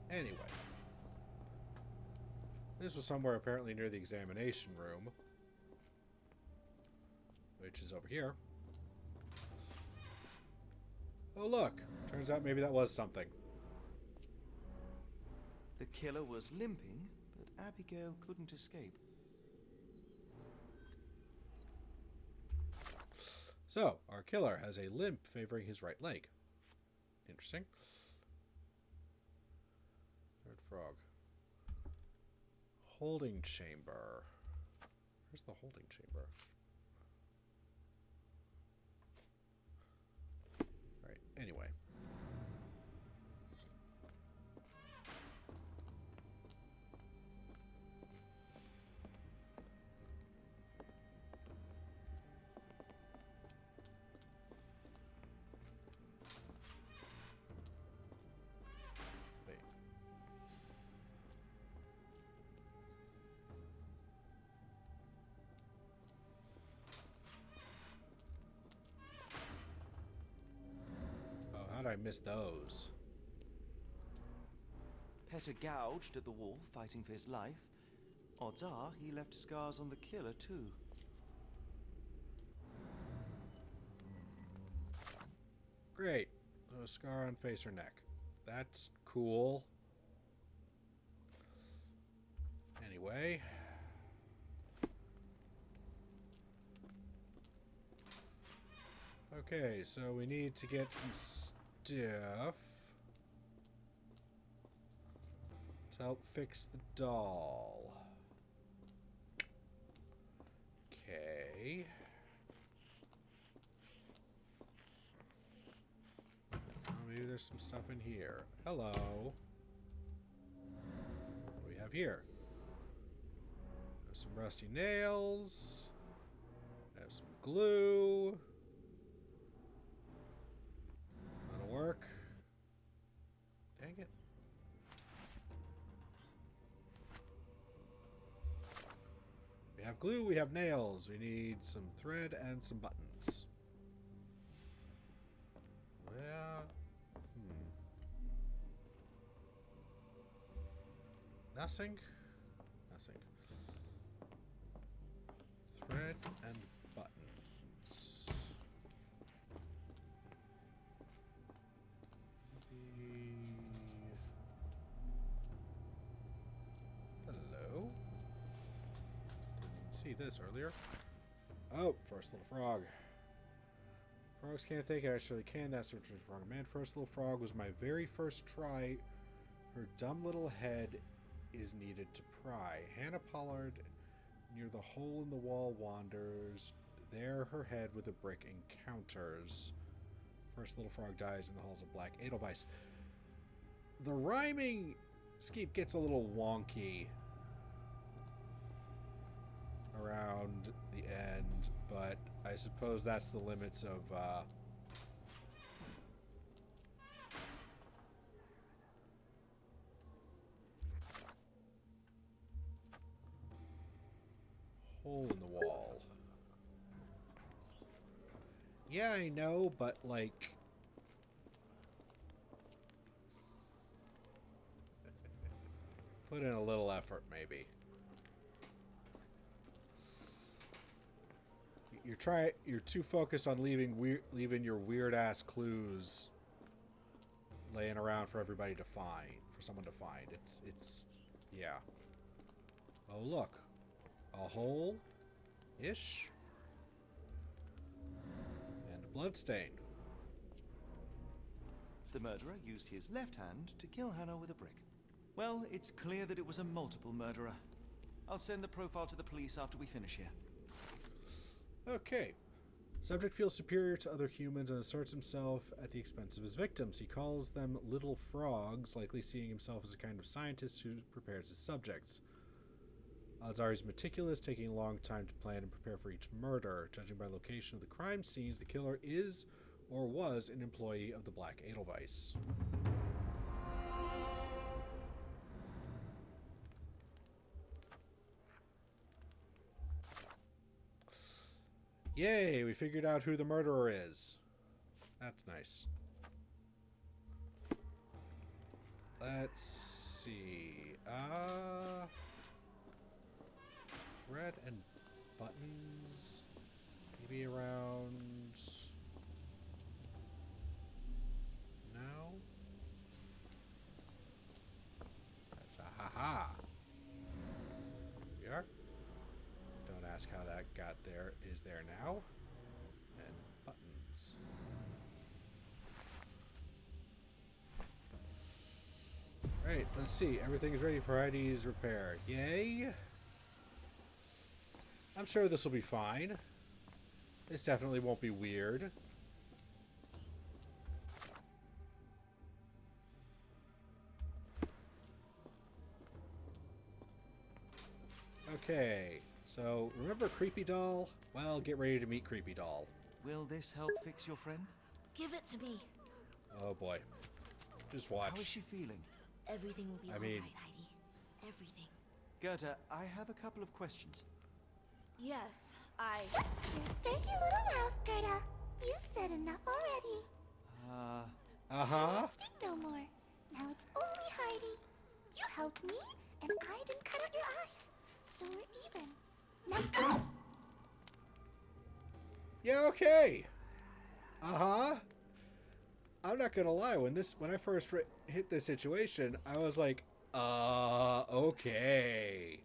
Anyway. This was somewhere apparently near the examination room, which is over here. Oh, look. Turns out maybe that was something. The killer was limping, but Abigail couldn't escape. So, our killer has a limp favoring his right leg. Interesting. Third frog. Holding chamber. Where's the holding chamber? Alright, anyway. Wait. Oh, how did I miss those? Petter gouged at the wall, fighting for his life. Odds are he left scars on the killer, too. Great. A scar on face or neck. That's cool. Anyway. Okay, so we need to get some stuff to help fix the doll. Okay. Oh, maybe there's some stuff in here. Hello. What do we have here? There's some rusty nails. Have some glue. That'll work. Dang it. We have glue, we have nails. We need some thread and some buttons. Well, Nothing? Nothing. Thread and buttons. Hello? Didn't see this earlier. Oh, first little frog. Frogs can't think, I actually can. That's what frog. Man, first little frog was my very first try. Her dumb little head is needed to pry. Hannah Pollard near the hole in the wall wanders. There her head with a brick encounters. First little frog dies in the halls of Black Edelweiss. The rhyming scheme gets a little wonky around the end, but I suppose that's the limits of hole in the wall. Yeah, I know, but like put in a little effort maybe. You're too focused on leaving your weird ass clues laying around for everybody to find, for someone to find. It's yeah. Oh, look. A hole ish and a bloodstain. The murderer used his left hand to kill Hannah with a brick. Well, it's clear that it was a multiple murderer. I'll send the profile to the police after we finish here. Okay. Subject feels superior to other humans and asserts himself at the expense of his victims. He calls them little frogs, likely seeing himself as a kind of scientist who prepares his subjects. Odds are he's meticulous, taking a long time to plan and prepare for each murder. Judging by location of the crime scenes, the killer is or was an employee of the Black Edelweiss. Yay, we figured out who the murderer is. That's nice. Let's see. thread and buttons. Maybe around now. That's a ha-ha. Here we are. Don't ask how that got there. Is there now? And buttons. Right, let's see. Everything is ready for Heidi's repair. Yay! I'm sure this will be fine. This definitely won't be weird. Okay, so remember Creepy Doll? Well, get ready to meet Creepy Doll. Will this help fix your friend? Give it to me. Oh boy. Just watch. How is she feeling? Everything will be all right, Heidi. Everything. Gerda, I have a couple of questions. Yes, Shut your dirty little mouth, Gerda. You've said enough already. Uh-huh. Speak no more. Now it's only Heidi. You helped me, and I didn't cut out your eyes. So we're even. Now go! Yeah, okay. Uh-huh. I'm not gonna lie, when I first hit this situation, I was like, okay.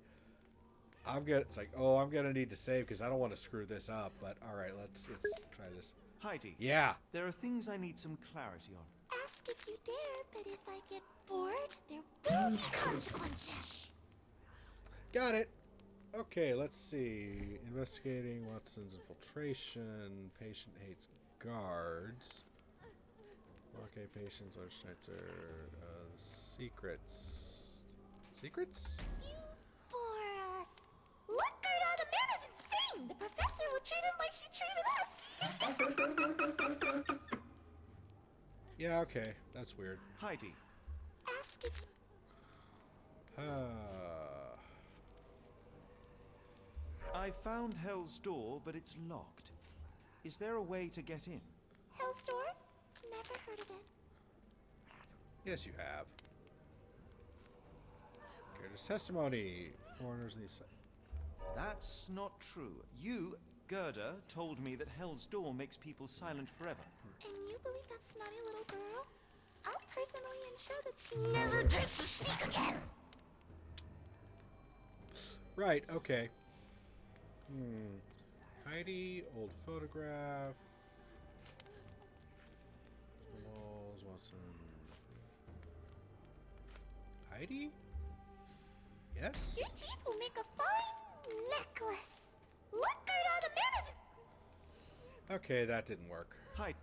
I'm gonna need to save because I don't want to screw this up, but alright, let's try this. Heidi. Yeah. There are things I need some clarity on. Ask if you dare, but if I get bored, there will be consequences. Got it. Okay, let's see. Investigating Watson's infiltration. Patient hates guards. Okay, patients, Schneitzer, secrets. Secrets? You bore us. Look, Gerda, the man is insane. The professor would treat him like she treated us. Yeah, okay. That's weird. Heidi. Ask if I found Hell's Door, but it's locked. Is there a way to get in? Hell's Door? Never heard of it. Yes, you have. Gerda's testimony. Foreigners in these. That's not true. You, Gerda, told me that Hell's Door makes people silent forever. And you believe that snotty little girl? I'll personally ensure that she never dares to speak again. Right, okay. Heidi, old photograph. Walls, Watson. Heidi? Yes? Your teeth will make a fine necklace. Look, Gerda, the man is... Okay, that didn't work. Heidi.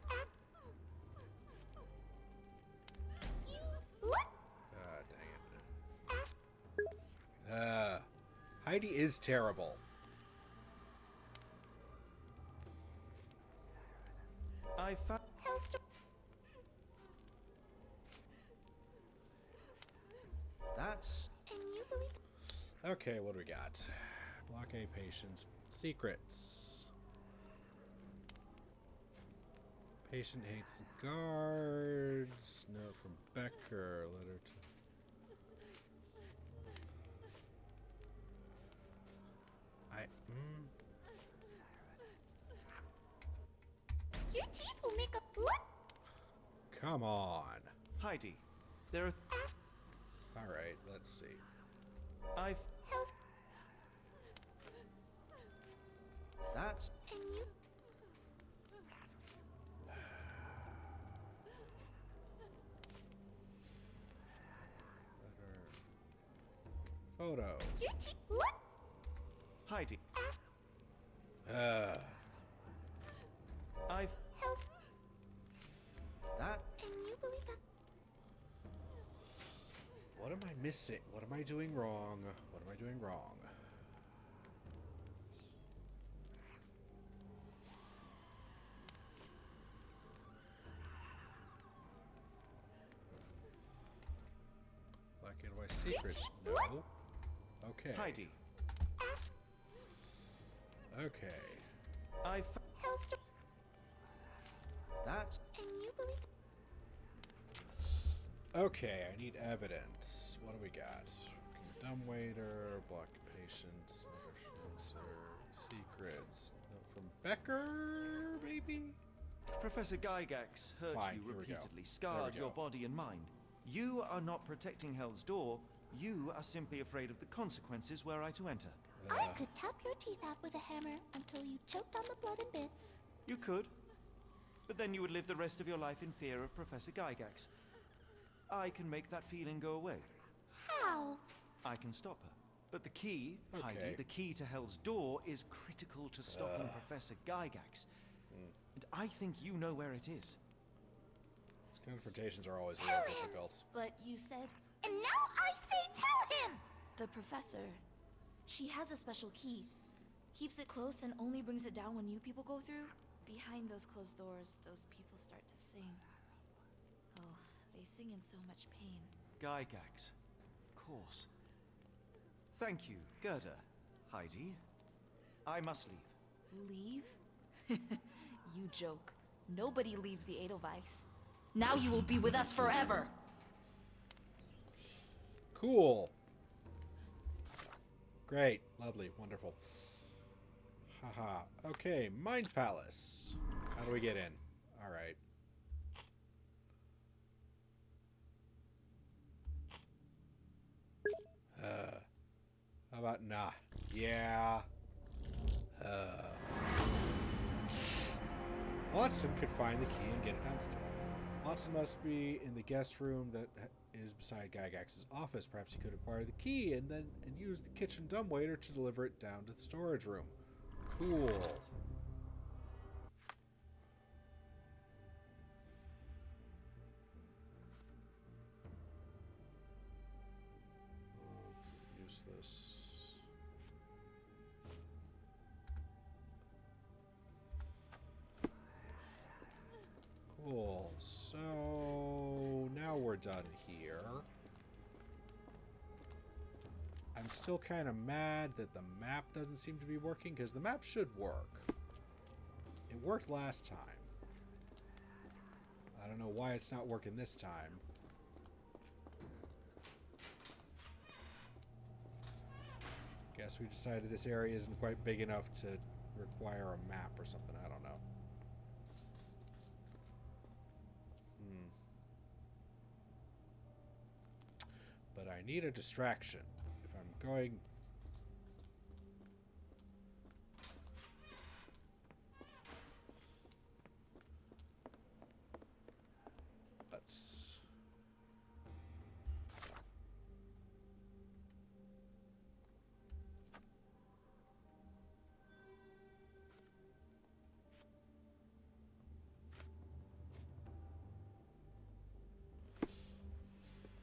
You look... Dang it. Heidi is terrible. I found... Hell's Door... That's... And you believe... Okay, what do we got? Blockade patients. Secrets. Patient hates guards. Note from Becker. Letter to... Your teeth will make a... Look... Come on. Heidi. There are... Alright, let's see. Hell's... That's... And you... Photo. Your teeth... Look... Heidi. Hell's... That... And you believe that... What am I missing? What am I doing wrong? What am I doing wrong? Black and white secrets? No. Okay. Heidi. Ask... Okay. Hell's... Door... That's... And you believe... Okay, I need evidence. What do we got? Dumbwaiter, block patients. Secrets. Note from Becker, maybe? Professor Gygax hurt Fine, you here we go. repeatedly, There scarred we your go. body and mind. You are not protecting Hell's Door. You are simply afraid of the consequences were I to enter. I could tap your teeth out with a hammer until you choked on the blood and bits. You could. But then you would live the rest of your life in fear of Professor Gygax. I can make that feeling go away. How? I can stop her. But the key, Okay. Heidi, the key to Hell's Door is critical to stopping Professor Gygax. And I think you know where it is. These confrontations are always real difficult. But you said And now I say tell him! the professor. She has a special key. Keeps it close and only brings it down when you people go through. Behind those closed doors, those people start to sing. Oh, they sing in so much pain. Gygax. Of course. Thank you, Gerda. Heidi. I must leave. Leave? You joke. Nobody leaves the Edelweiss. Now you will be with us forever. Cool. Great. Lovely. Wonderful. Haha. Okay, Mind Palace. How do we get in? Alright. How about nah? Yeah. Watson could find the key and get it downstairs. Watson must be in the guest room that is beside Gygax's office. Perhaps he could acquire the key and use the kitchen dumbwaiter to deliver it down to the storage room. Cool. Useless. Cool. So now we're done here. I'm still kind of mad that the map doesn't seem to be working, because the map should work. It worked last time. I don't know why it's not working this time. Guess we decided this area isn't quite big enough to require a map or something. I don't know. But I need a distraction. If I'm going... Let's...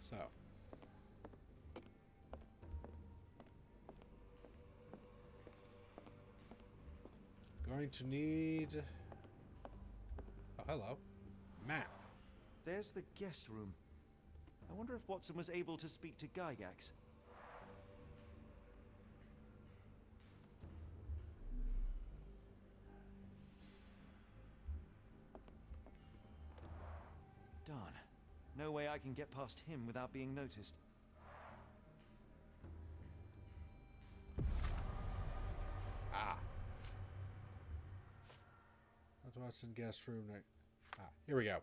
So... Going to need... Oh, hello. Map. There's the guest room. I wonder if Watson was able to speak to Gygax. Darn. No way I can get past him without being noticed. Ah. That's Watson guest room. Ah, here we go.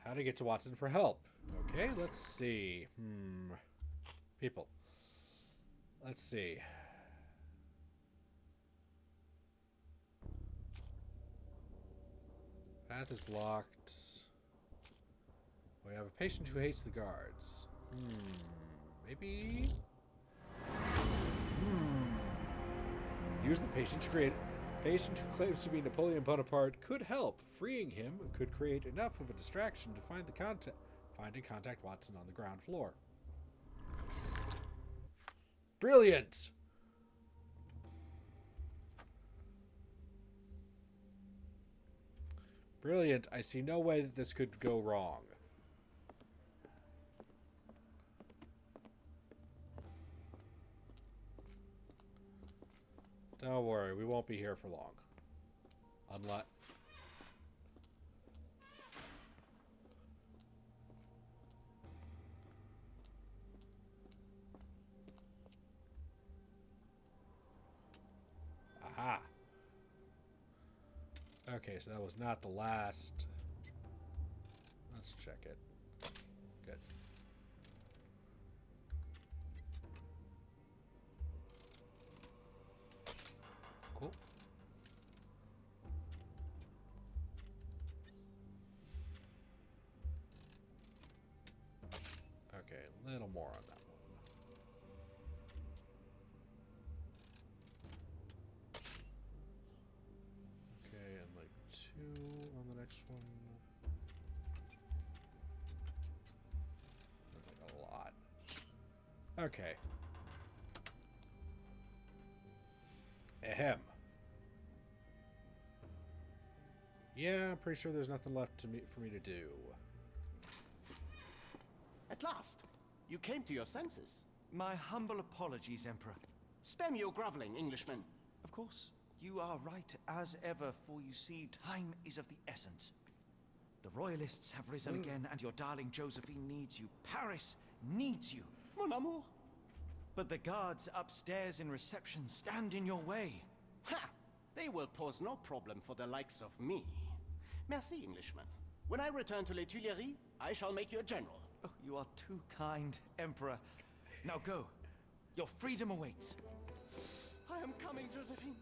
How to get to Watson for help. Okay, let's see. People. Let's see. Path is blocked. We have a patient who hates the guards. Maybe... Use the patient to create... Patient who claims to be Napoleon Bonaparte could help. Freeing him could create enough of a distraction to find and contact Watson on the ground floor. Brilliant! Brilliant. I see no way that this could go wrong. Don't worry, we won't be here for long. Unless... Okay, so that was not the last. Let's check it. Good. Cool. Okay, a little more on that one. Okay, and like 2 on the next one. That's like a lot. Okay. Ahem. Yeah, I'm pretty sure there's nothing left for me to do. At last, you came to your senses. My humble apologies, Emperor. Spare me your groveling, Englishman. Of course, you are right as ever, for you see, time is of the essence. The royalists have risen again, and your darling Josephine needs you. Paris needs you. Mon amour. But the guards upstairs in reception stand in your way. Ha! They will pose no problem for the likes of me. Merci, Englishman. When I return to Les Tuileries, I shall make you a general. Oh, you are too kind, Emperor. Now go. Your freedom awaits. I am coming, Josephine.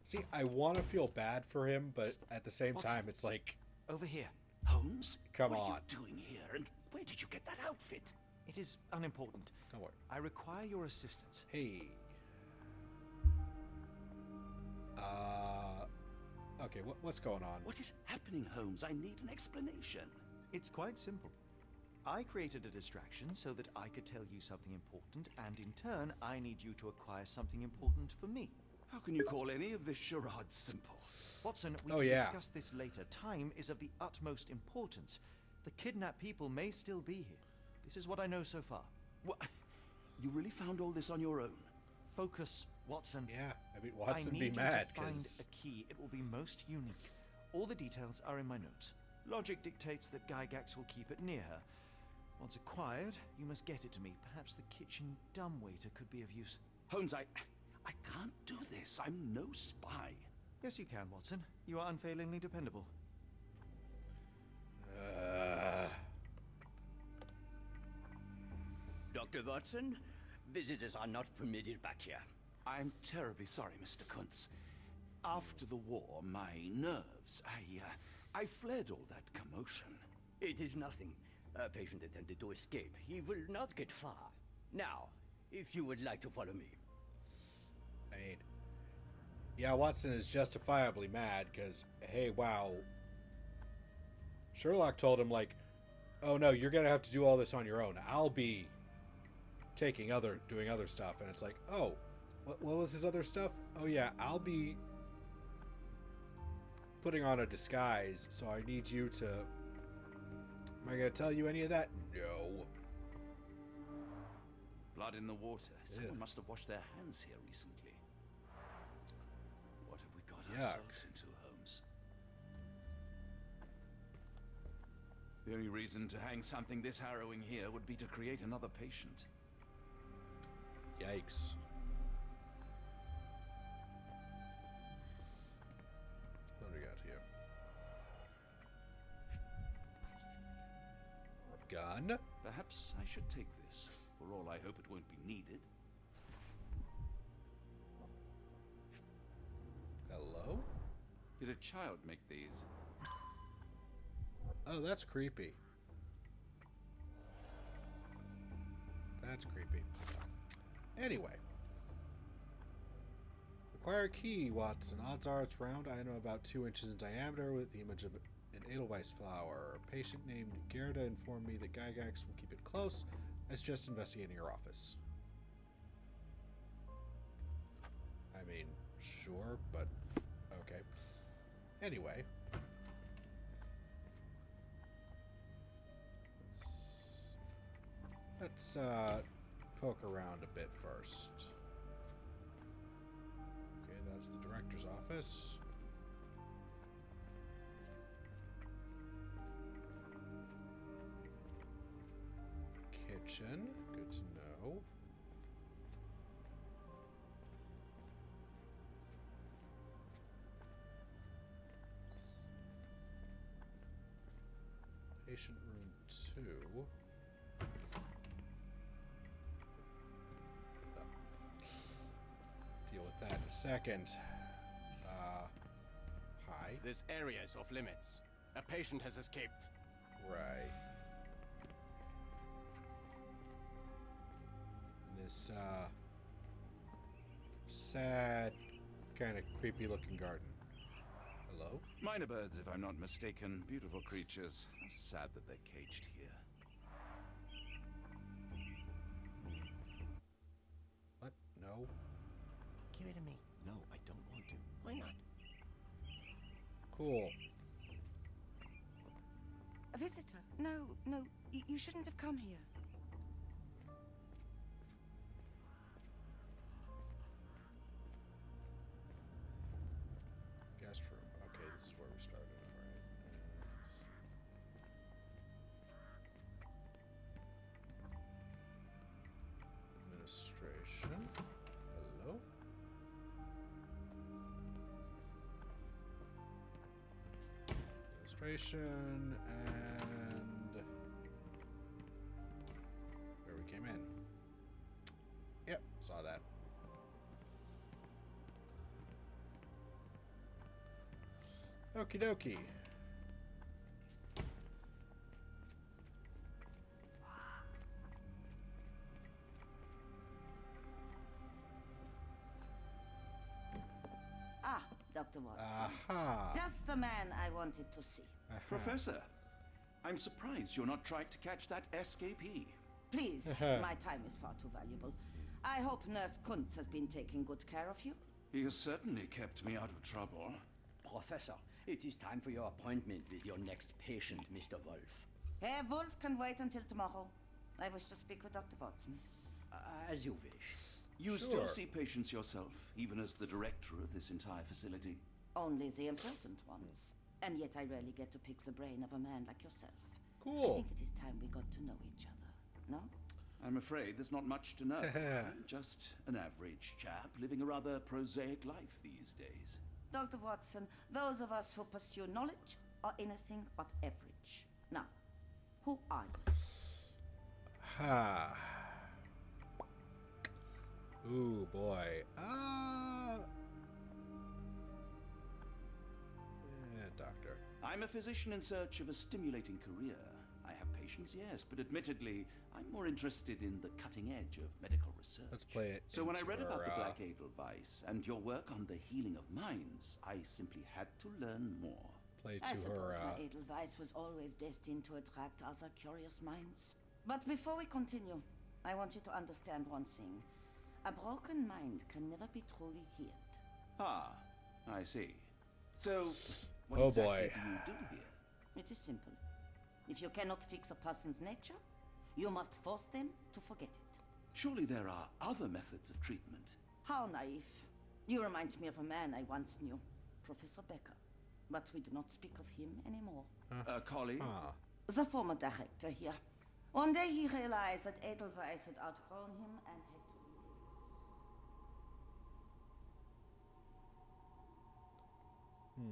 See, I want to feel bad for him, but at the same time, it's like... Over here. Holmes? Come what on. are you doing here, and where did you get that outfit? It is unimportant. Don't worry. I require your assistance. Hey. Okay, what's going on? What is happening, Holmes? I need an explanation. It's quite simple. I created a distraction so that I could tell you something important, and in turn, I need you to acquire something important for me. How can you call any of this charade simple? Watson, we can discuss this later. Time is of the utmost importance. The kidnapped people may still be here. This is what I know so far. What? You really found all this on your own? Focus, Watson. Yeah, I mean, Watson I need be mad you to find because... a key. It will be most unique. All the details are in my notes. Logic dictates that Gygax will keep it near her. Once acquired, you must get it to me. Perhaps the kitchen dumbwaiter could be of use. Holmes, I can't do this. I'm no spy. Yes, you can, Watson. You are unfailingly dependable. Dr. Watson, visitors are not permitted back here. I'm terribly sorry, Mr. Kuntz. After the war, my nerves, I fled all that commotion. It is nothing. A patient attempted to escape. He will not get far. Now, if you would like to follow me. I mean, yeah, Watson is justifiably mad because, hey, wow. Sherlock told him, like, oh no, you're going to have to do all this on your own. I'll be doing other stuff. And it's like, oh, what was his other stuff? Oh yeah, I'll be putting on a disguise, so I need you to... Am I going to tell you any of that? No. Blood in the water. Someone Ew. must have washed their hands here recently. What have we got Yuck. ourselves into, Holmes? The only reason to hang something this harrowing here would be to create another patient. Yikes. What do we got here? Gun? Perhaps I should take this. For all I hope it won't be needed. Hello? Did a child make these? Oh, that's creepy. That's creepy. Anyway. Acquire a key, Watson. Odds are it's round. I know about 2 inches in diameter with the image of an Edelweiss flower. A patient named Gerda informed me that Gygax will keep it close. I suggest investigating your office. I mean, sure, but okay. Anyway. Let's poke around a bit first. Okay, that's the director's office. kitchen. Good to know. Patient room 2. Deal with that in a second. Hi. This area is off limits. A patient has escaped. Right. And this, sad, kind of creepy looking garden. Hello? Minor birds, if I'm not mistaken. Beautiful creatures. How sad that they're caged here. What? No? Give it to me. No, I don't want to. Why not? Cool. A visitor? No, you shouldn't have come here. Guest room. Okay, this is where we started. Alright. Administration. Hello? Administration and where we came in. Yep, saw that. Okie dokie. Ah, Dr. Watson. Aha. Just the man I wanted to see. Professor, I'm surprised you're not trying to catch that escapee. Please, my time is far too valuable. I hope Nurse Kuntz has been taking good care of you. He has certainly kept me out of trouble. Professor, it is time for your appointment with your next patient, Mr. Wolf. Herr Wolf can wait until tomorrow. I wish to speak with Dr. Watson. As you wish. You Sure. still see patients yourself, even as the director of this entire facility? Only the important ones. And yet I rarely get to pick the brain of a man like yourself. I Cool. think it is time we got to know each other. No? I'm afraid there's not much to know. I'm just an average chap living a rather prosaic life these days. Dr. Watson, those of us who pursue knowledge are anything but average. Now, who are you? Ha. Ooh, boy. Yeah, doctor. I'm a physician in search of a stimulating career. I have patients, yes, but admittedly, I'm more interested in the cutting edge of medical research. Let's play it. So when I into read about the our, Black Edelweiss and your work on the healing of minds, I simply had to learn more. play I to suppose her. my Edelweiss was always destined to attract other curious minds. But before we continue, I want you to understand one thing. A broken mind can never be truly healed. Ah, I see. So, what Oh, exactly boy. do you do here? It is simple. If you cannot fix a person's nature, you must force them to forget it. Surely there are other methods of treatment. How naive. You remind me of a man I once knew, Professor Becker. But we do not speak of him anymore. A colleague? Ah. The former director here. One day he realized that Edelweiss had outgrown him and had to leave his You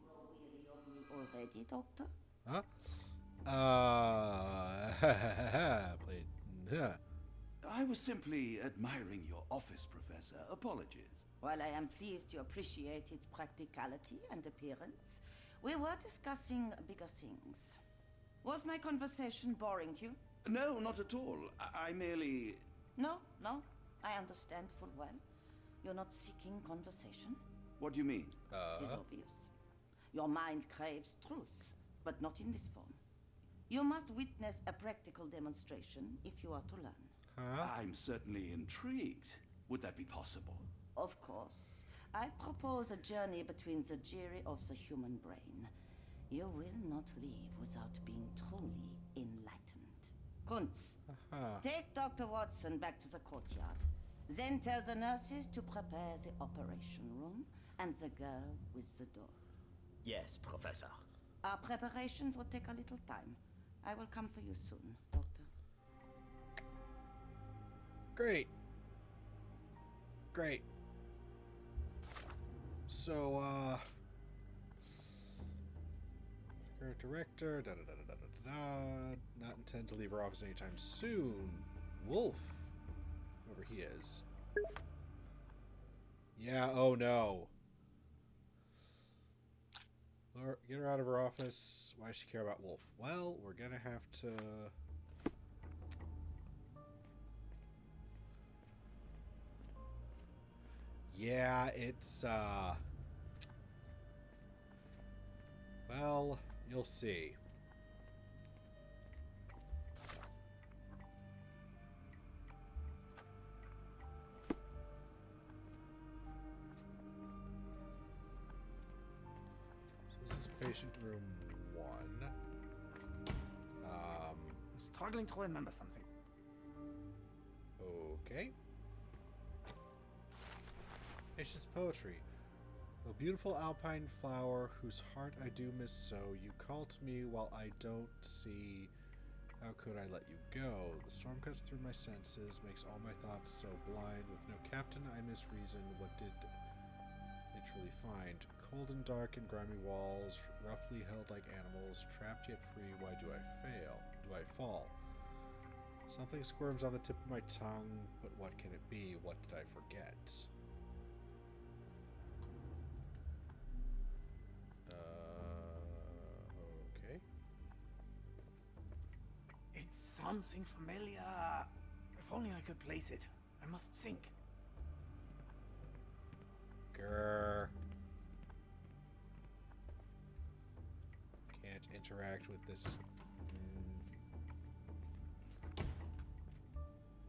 grow weary of me already, Doctor? Huh? Played. Yeah. I was simply admiring your office, Professor. Apologies. While I am pleased you appreciate its practicality and appearance, we were discussing bigger things. Was my conversation boring you? No, not at all. I merely... No, I understand full well. You're not seeking conversation. What do you mean? It is obvious. Your mind craves truth, but not in this form. You must witness a practical demonstration if you are to learn. I'm certainly intrigued. Would that be possible? Of course. I propose a journey between the jury of the human brain. You will not leave without being truly enlightened. Kuntz, take Dr. Watson back to the courtyard. Then tell the nurses to prepare the operation room and the girl with the doll. Yes, Professor. Our preparations will take a little time. I will come for you soon, Doctor. Great. Great. So, current director, da da da da da da da. Not intend to leave her office anytime soon. Wolf. Whoever he is. Yeah, oh no. Get her out of her office. Why does she care about Wolf? Well, we're gonna have to... Yeah, it's, well, you'll see. So this is patient room 1. I'm struggling to remember something. Okay. Patient's poetry. O beautiful alpine flower, whose heart I do miss so, you call to me while I don't see. How could I let you go? The storm cuts through my senses, makes all my thoughts so blind. With no captain, I misreason. What did they truly find? Cold and dark and grimy walls, roughly held like animals, trapped yet free. Why do I fail? Do I fall? Something squirms on the tip of my tongue, but what can it be? What did I forget? Okay. It's something familiar. If only I could place it. I must think. Grr. Can't interact with this.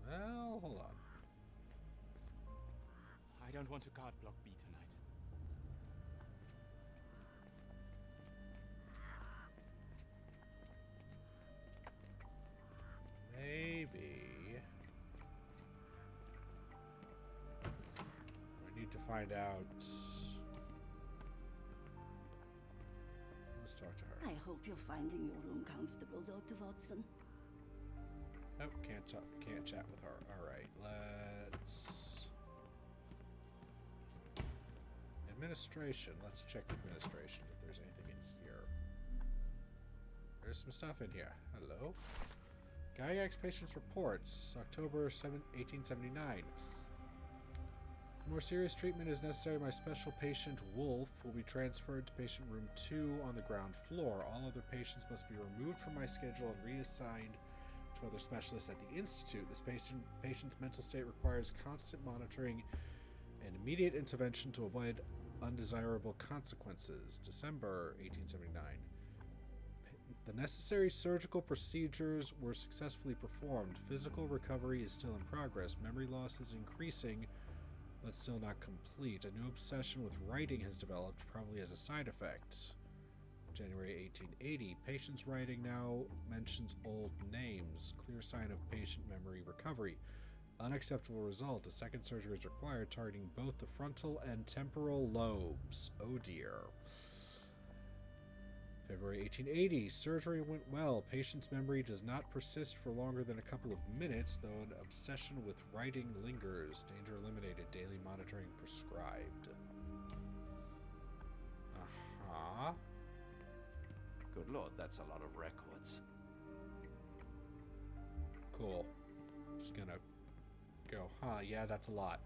Well, hold on. I don't want to card block B tonight. Maybe. I need to find out. Let's talk to her. I hope you're finding your room comfortable, Dr. Watson. Nope, can't talk, can't chat with her. Alright, let's... Administration. Let's check administration if there's anything in here. There's some stuff in here. Hello. Gygax Patient's Reports, October 1879. More serious treatment is necessary. My special patient, Wolf, will be transferred to patient room 2 on the ground floor. All other patients must be removed from my schedule and reassigned to other specialists at the Institute. This patient's mental state requires constant monitoring and immediate intervention to avoid undesirable consequences. December 1879. The necessary surgical procedures were successfully performed. Physical recovery is still in progress. Memory loss is increasing, but still not complete. A new obsession with writing has developed, probably as a side effect. January 1880. Patient's writing now mentions old names. Clear sign of patient memory recovery. Unacceptable result. A second surgery is required, targeting both the frontal and temporal lobes. Oh dear. February 1880. Surgery went well. Patient's memory does not persist for longer than a couple of minutes, though an obsession with writing lingers. Danger eliminated. Daily monitoring prescribed. Uh-huh. Good lord, that's a lot of records. Cool. Just gonna go, huh, yeah, that's a lot.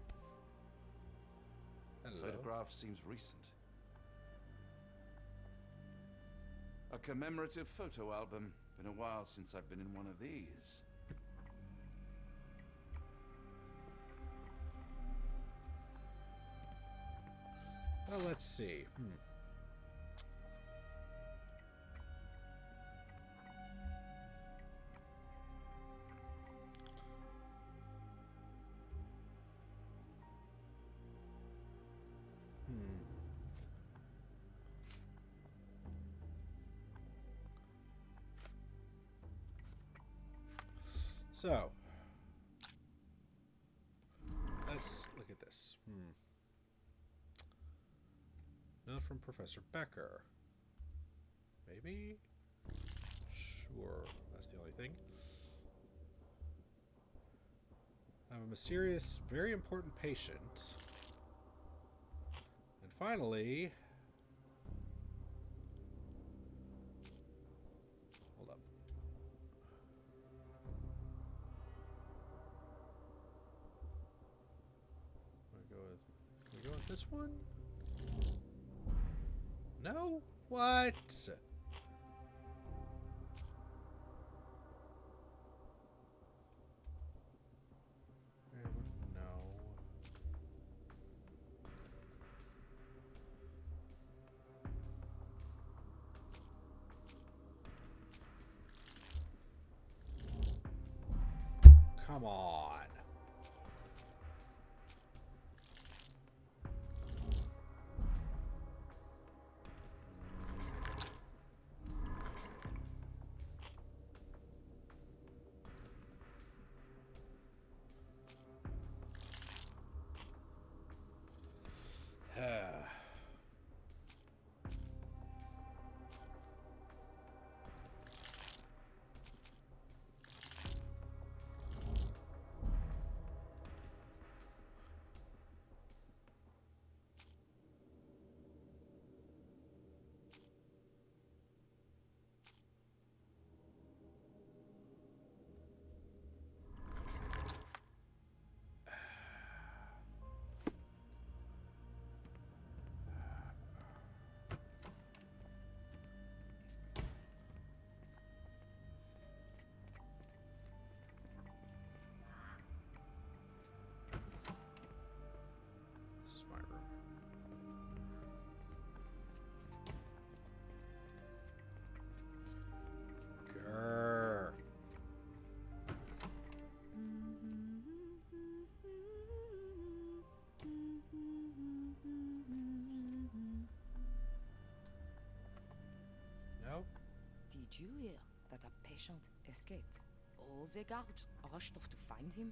Hello. Photograph seems recent. A commemorative photo album. Been a while since I've been in one of these. Well, let's see. So, let's look at this. Note from Professor Becker. Maybe? Sure, that's the only thing. I'm a mysterious, very important patient. And finally... Hold up. Can we go with this one? No? What? No. Come on. This is my room. Grr. No? Did you hear that a patient escaped? All the guards rushed off to find him.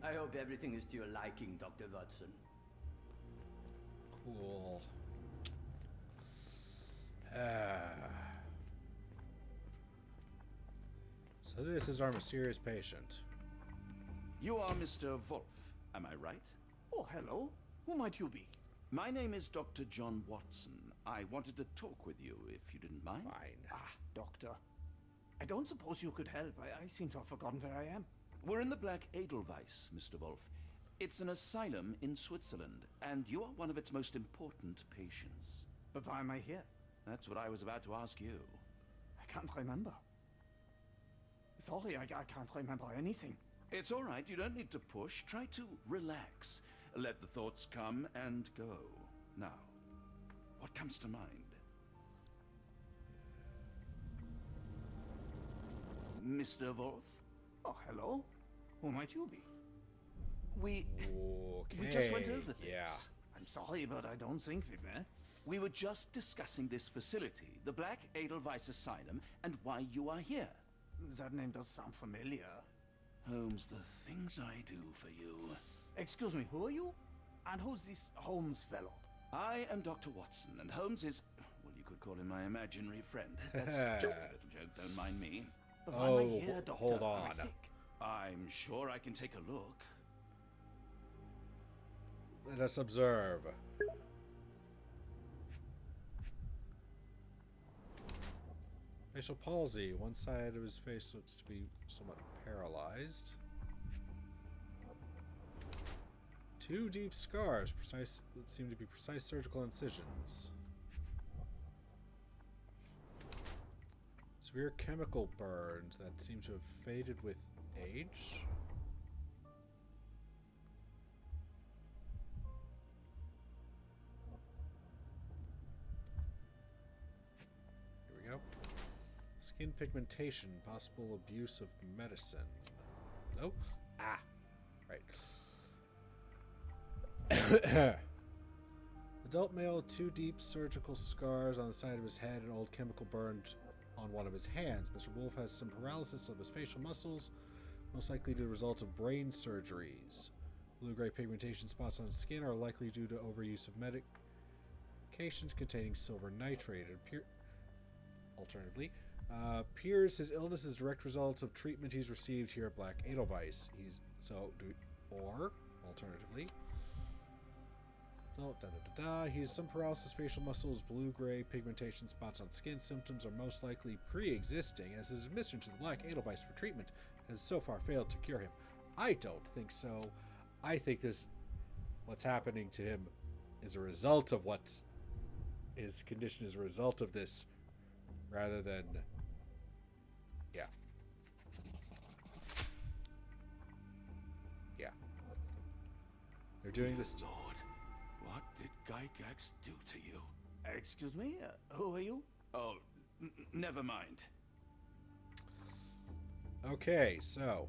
I hope everything is to your liking, Dr. Watson. Cool. So this is our mysterious patient. You are Mr. Wolf, am I right? Oh, hello. Who might you be? My name is Dr. John Watson. I wanted to talk with you, if you didn't mind. Fine. Ah, doctor. I don't suppose you could help. I seem to have forgotten where I am. We're in the Black Edelweiss, Mr. Wolf. It's an asylum in Switzerland, and you are one of its most important patients. But why am I here? That's what I was about to ask you. I can't remember. Sorry, I can't remember anything. It's all right. You don't need to push. Try to relax. Let the thoughts come and go. Now, what comes to mind? Mr. Wolf? Oh, hello. Who might you be? We Okay. just went over this. Yeah. I'm sorry, but I don't think we've met. We were just discussing this facility, the Black Edelweiss Asylum, and why you are here. That name does sound familiar. Holmes, the things I do for you. Excuse me, who are you? And who's this Holmes fellow? I am Dr. Watson, and Holmes is, well, you could call him my imaginary friend. That's just a little joke, don't mind me. But why am I here, doctor? Hold Am on. I sick? I'm sure I can take a look. Let us observe. Facial palsy. One side of his face looks to be somewhat paralyzed. 2 deep scars, precise that seem to be precise surgical incisions. Severe chemical burns that seem to have faded with age. Here we go. Skin pigmentation, possible abuse of medicine. Nope. Ah. Right. Adult male, 2 deep surgical scars on the side of his head, and old chemical burn on one of his hands. Mr. Wolf has some paralysis of his facial muscles, most likely the result of brain surgeries. Blue-gray pigmentation spots on skin are likely due to overuse of medications containing silver nitrate. Alternatively, appears his illness is a direct result of treatment he's received here at Black Edelweiss. Alternatively, he has some paralysis, facial muscles, blue-gray pigmentation spots on skin. Symptoms are most likely pre-existing, as his admission to the Black Edelweiss for treatment has so far failed to cure him. I don't think so. I think what's happening to him is a result of his condition is a result of this, rather than, yeah. They're doing this. Lord, what did Gygax do to you? Excuse me? Who are you? Oh, never mind. Okay, so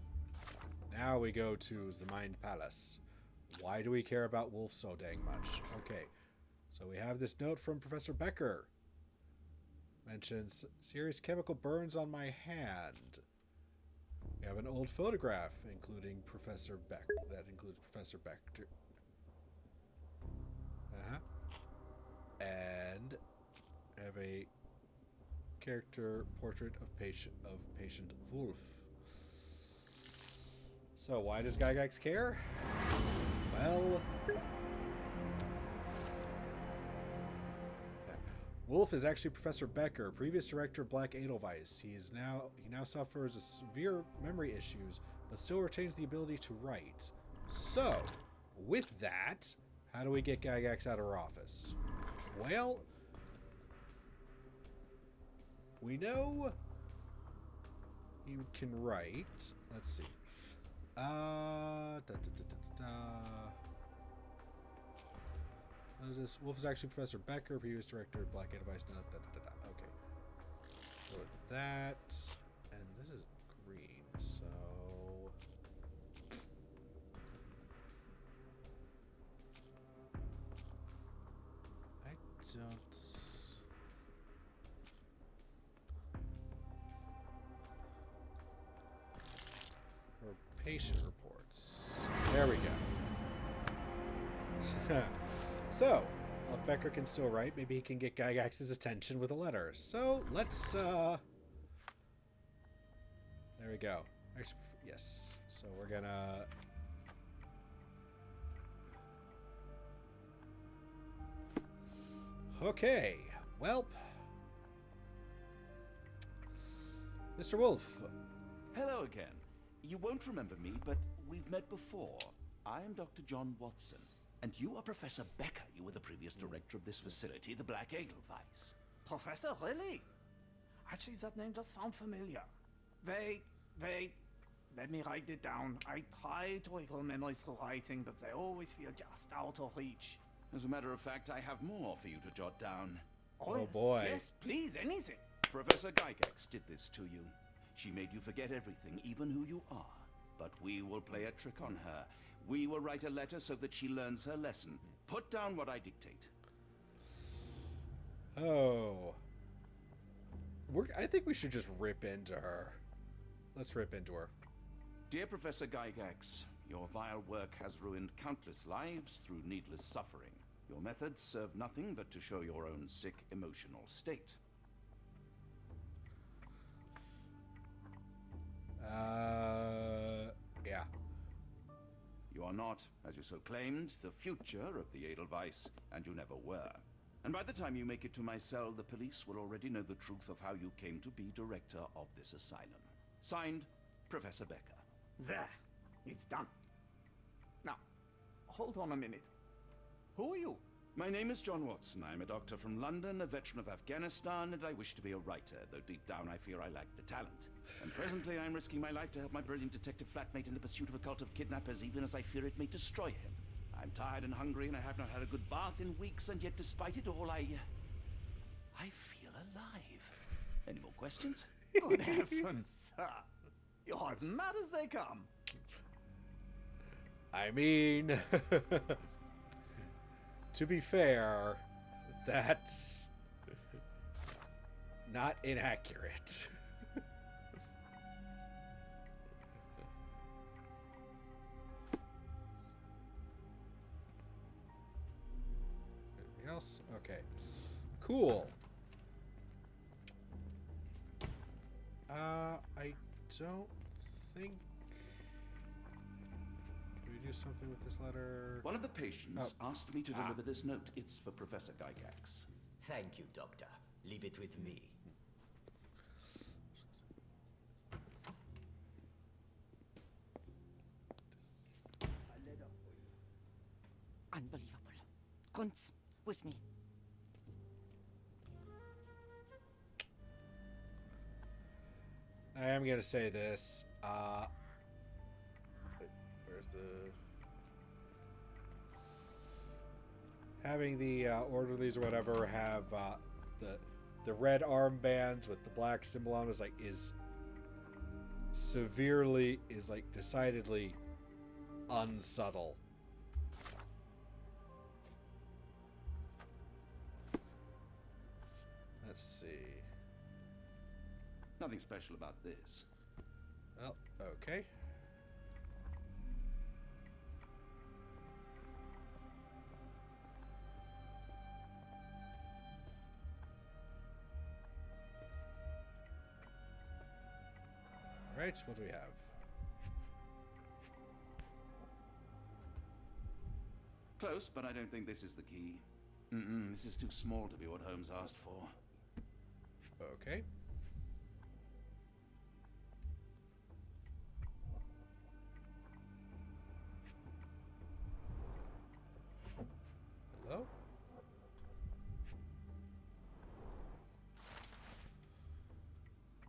now we go to the Mind Palace. Why do we care about Wolf so dang much? Okay, so we have this note from Professor Becker. Mentions serious chemical burns on my hand. We have an old photograph including Professor Beck. That includes Professor Becker. And have a character portrait of patient Wolf. So why does Gygax care? Well, Wolf is actually Professor Becker, previous director of Black Edelweiss. He now suffers severe memory issues, but still retains the ability to write. So, with that, how do we get Gygax out of our office? Well, we know he can write. Let's see. What is this? Wolf is actually Professor Becker, previous director of Black Edelweiss. Okay. So with that, and this is green, so I don't. Or patient reports. There we go. So, well, if Becker can still write, maybe he can get Gygax's attention with a letter. So, let's, there we go. Actually, yes. So, we're gonna... Okay. Well... Mr. Wolf. Hello again. You won't remember me, but we've met before. I'm Dr. John Watson. And you are Professor Becker. You were the previous director of this facility, the Black Edelweiss. Professor, really? Actually, that name does sound familiar. Wait. Let me write it down. I try to recall memories through writing, but they always feel just out of reach. As a matter of fact, I have more for you to jot down. Oh, yes. Boy. Yes, please, anything. Professor Gygax did this to you. She made you forget everything, even who you are. But we will play a trick on her. We will write a letter so that she learns her lesson. Put down what I dictate. Oh. I think we should just rip into her. Let's rip into her. Dear Professor Gygax, your vile work has ruined countless lives through needless suffering. Your methods serve nothing but to show your own sick emotional state. Yeah. You are not, as you so claimed, the future of the Edelweiss, and you never were. And by the time you make it to my cell, the police will already know the truth of how you came to be director of this asylum. Signed, Professor Becker. There. It's done. Now, hold on a minute. Who are you? My name is John Watson. I'm a doctor from London, a veteran of Afghanistan, and I wish to be a writer, though deep down I fear I lack the talent. And presently I'm risking my life to help my brilliant detective flatmate in the pursuit of a cult of kidnappers, even as I fear it may destroy him. I'm tired and hungry, and I have not had a good bath in weeks, and yet despite it all, I feel alive. Any more questions? Good heavens, sir. You're as mad as they come. I mean... to be fair, that's not inaccurate. else? Okay. Cool. I don't think... Do we do something with this letter? One of the patients asked me to deliver this note. It's for Professor Gygax. Thank you, Doctor. Leave it with me. Unbelievable. Kunz, with me. I am going to say this. Where's the... Having the orderlies or whatever have the red armbands with the black symbol on is decidedly unsubtle. Let's see. Nothing special about this. Well, okay. Alright, what do we have? Close, but I don't think this is the key. This is too small to be what Holmes asked for. Okay. Hello?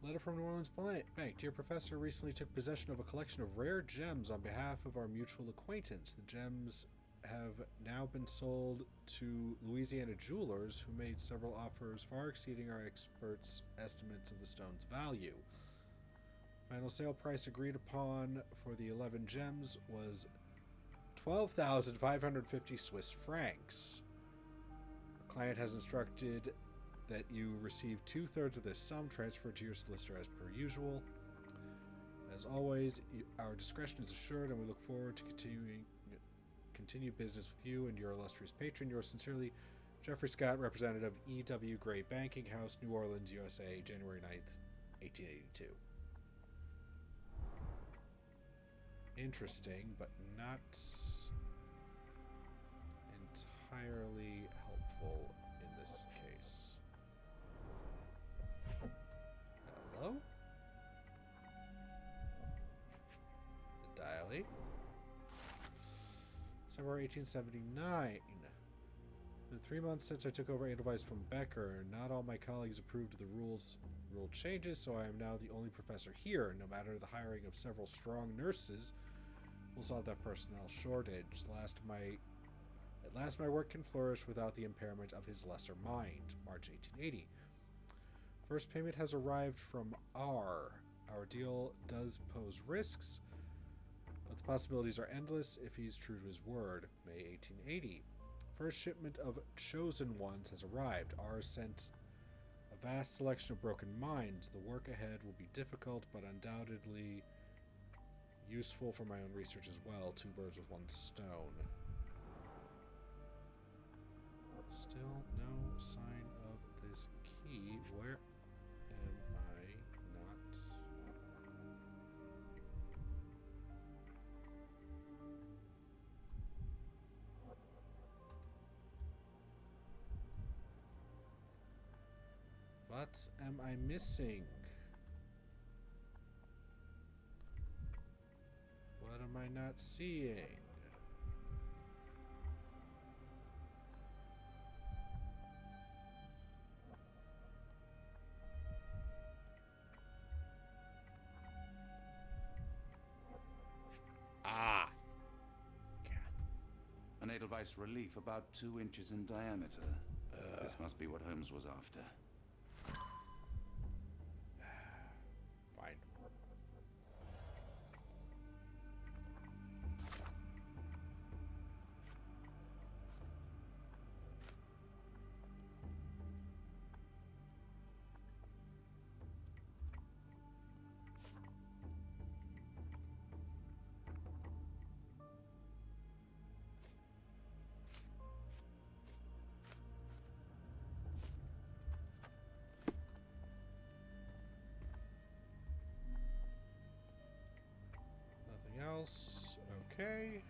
Letter from New Orleans Bank. Dear Professor, recently took possession of a collection of rare gems on behalf of our mutual acquaintance. The gems have now been sold to Louisiana jewelers who made several offers far exceeding our experts' estimates of the stone's value. Final sale price agreed upon for the 11 gems was 12,550 Swiss francs. The client has instructed that you receive 2/3 of this sum transferred to your solicitor as per usual. As always, our discretion is assured, and we look forward to continue business with you and your illustrious patron. Yours sincerely, Jeffrey Scott, representative E.W. Gray Banking House, New Orleans, USA, January 9th, 1882. Interesting, but not entirely helpful in this case. Hello? The dially. December 1879. In 3 months since I took over Edelweiss from Becker, not all my colleagues approved of the rule changes, so I am now the only professor here. No matter the hiring of several strong nurses will solve that personnel shortage. At last my work can flourish without the impairment of his lesser mind. March 1880. First payment has arrived from R. Our deal does pose risks, but the possibilities are endless if he's true to his word. May 1880. First shipment of chosen ones has arrived. R sent a vast selection of broken minds. The work ahead will be difficult, but undoubtedly useful for my own research as well. 2 birds with 1 stone. Still no sign of this key. Where am I not? What am I missing? What am I not seeing? Ah! An Edelweiss relief about 2 inches in diameter. This must be what Holmes was after. Fine. else? Okay.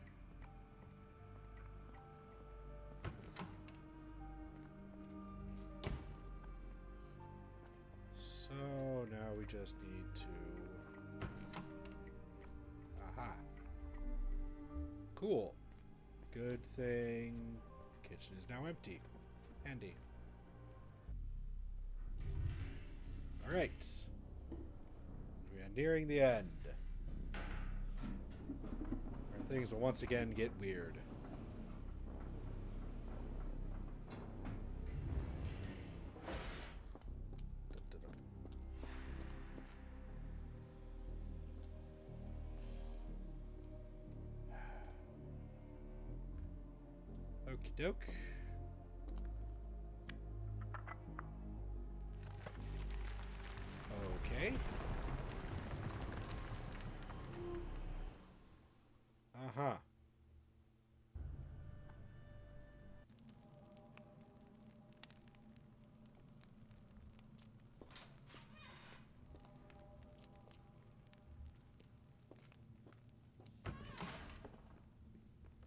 So now we just need to... Aha. Cool. Good thing. Kitchen is now empty. Handy. Alright. We are nearing the end. Where things will once again get weird. Okie doke. Okay. Uh-huh.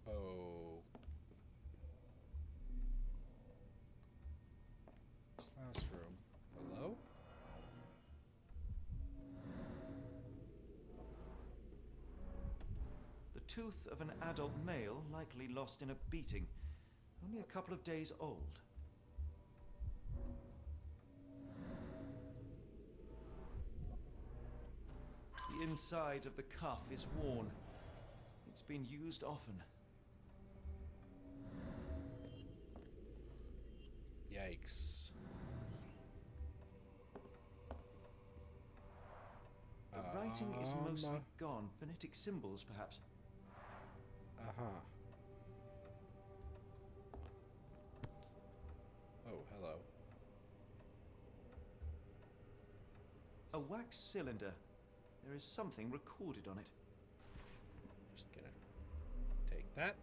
Oh. Classroom. Hello? The tooth of an adult male, likely lost in a beating. Only a couple of days old. The inside of the cuff is worn. It's been used often. Yikes. The writing is mostly gone. Phonetic symbols, perhaps. Uh-huh. Oh, hello. A wax cylinder. There is something recorded on it. Just gonna take that.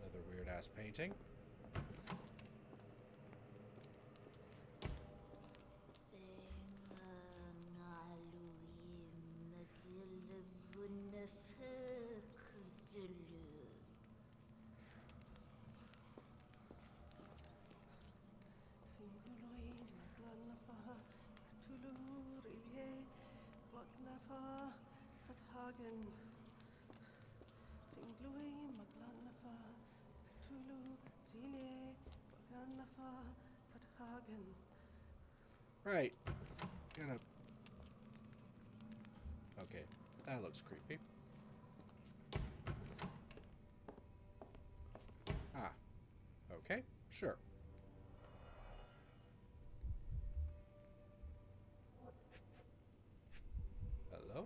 Another weird-ass painting. Right. Gonna... Okay, that looks creepy. Ah. Okay, sure. Hello?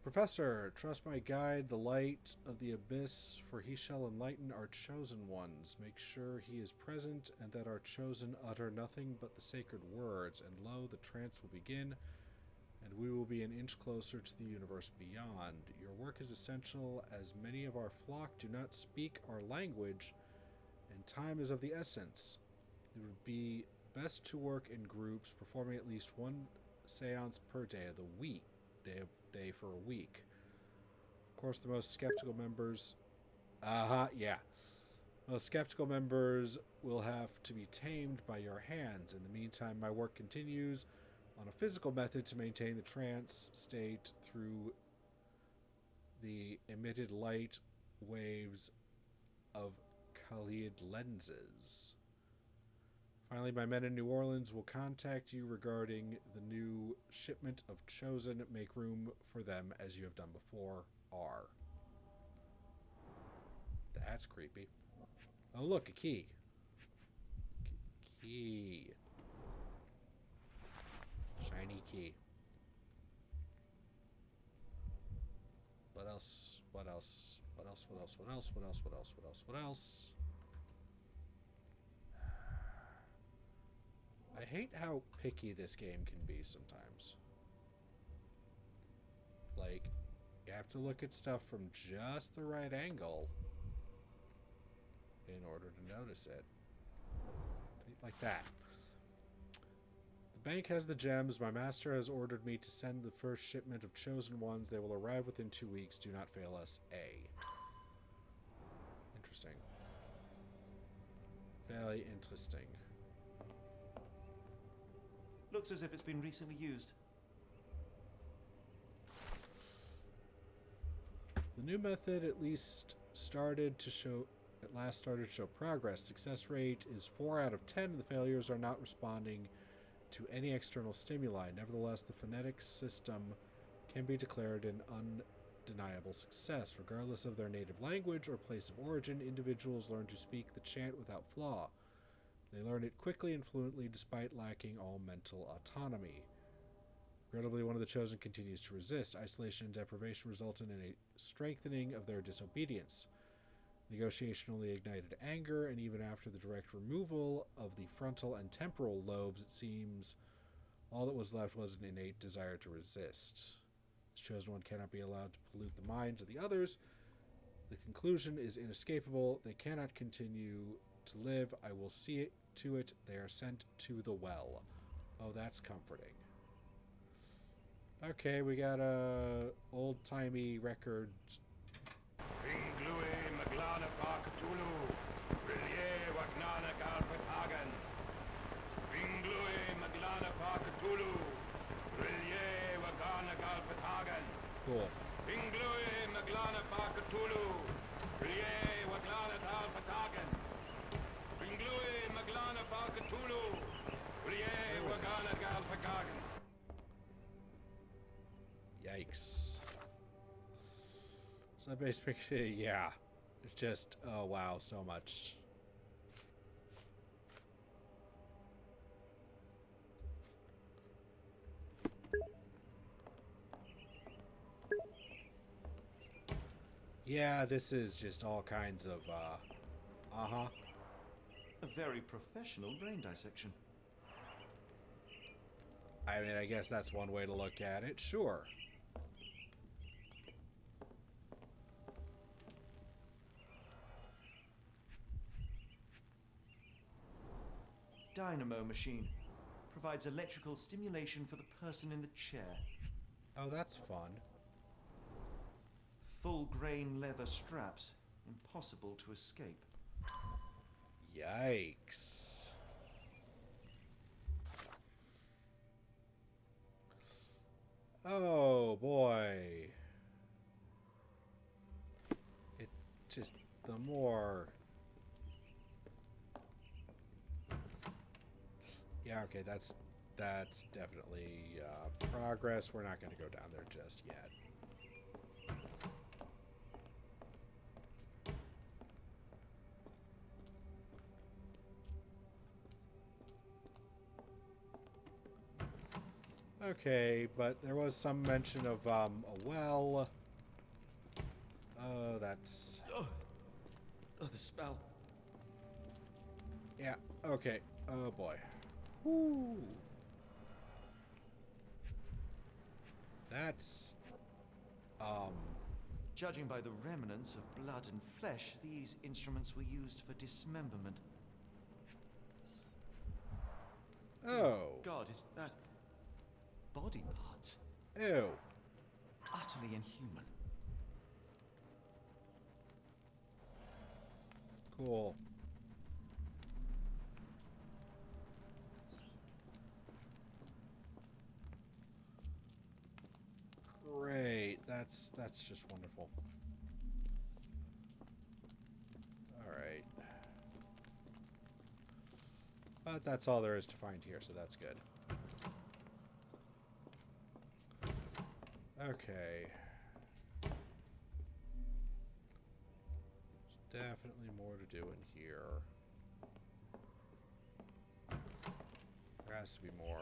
Professor, trust my guide, the light of the abyss, for he shall enlighten our chosen ones. Make sure he is present, and that our chosen utter nothing but the sacred words, and lo, the trance will begin, and we will be an inch closer to the universe beyond. Your work is essential, as many of our flock do not speak our language, and time is of the essence. It would be best to work in groups, performing at least one seance per day of the week. Day for a week. Of course, the most skeptical members... yeah. Most skeptical members will have to be tamed by your hands. In the meantime, my work continues on a physical method to maintain the trance state through the emitted light waves of Khalid lenses. Finally, my men in New Orleans will contact you regarding the new shipment of Chosen. Make room for them as you have done before. R. That's creepy. Oh, look, a key. Key. Shiny key. What else? What else? What else? What else? What else? What else? What else? What else? What else? I hate how picky this game can be sometimes. Like, you have to look at stuff from just the right angle in order to notice it. Like that. bank has the gems. My master has ordered me to send the first shipment of chosen ones. They will arrive within 2 weeks. Do not fail us. A. Interesting. Very interesting. Looks as if it's been recently used. The new method at last started to show progress. Success rate is 4 out of 10. The failures are not responding to any external stimuli. Nevertheless, the phonetic system can be declared an undeniable success. Regardless of their native language or place of origin, individuals learn to speak the chant without flaw. They learn it quickly and fluently despite lacking all mental autonomy. Regrettably, one of the chosen continues to resist. Isolation and deprivation resulted in a strengthening of their disobedience. Negotiation only ignited anger, and even after the direct removal of the frontal and temporal lobes, it seems all that was left was an innate desire to resist. This chosen one cannot be allowed to pollute the minds of the others. The conclusion is inescapable. They cannot continue to live. I will see it to it. They are sent to the well. Oh, that's comforting. Okay, we got a old-timey record. Cool. Yikes. So basically, yeah. It's just, oh wow, so much. Yeah, this is just all kinds of, uh-huh. A very professional brain dissection. I mean, I guess that's one way to look at it, sure. Dynamo machine. Provides electrical stimulation for the person in the chair. Oh, that's fun. Full grain leather straps. Impossible to escape. Yikes. Oh, boy. It just, the more... Yeah, okay, that's definitely progress. We're not going to go down there just yet. Okay, but there was some mention of a well. Oh, that's... Oh, the spell. Yeah, okay. Oh, boy. Woo. That's... Judging by the remnants of blood and flesh, these instruments were used for dismemberment. Oh. God, is that... body parts? Ew. Utterly inhuman. Cool. Great. That's just wonderful. All right. But that's all there is to find here, so that's good. Okay. There's definitely more to do in here. There has to be more.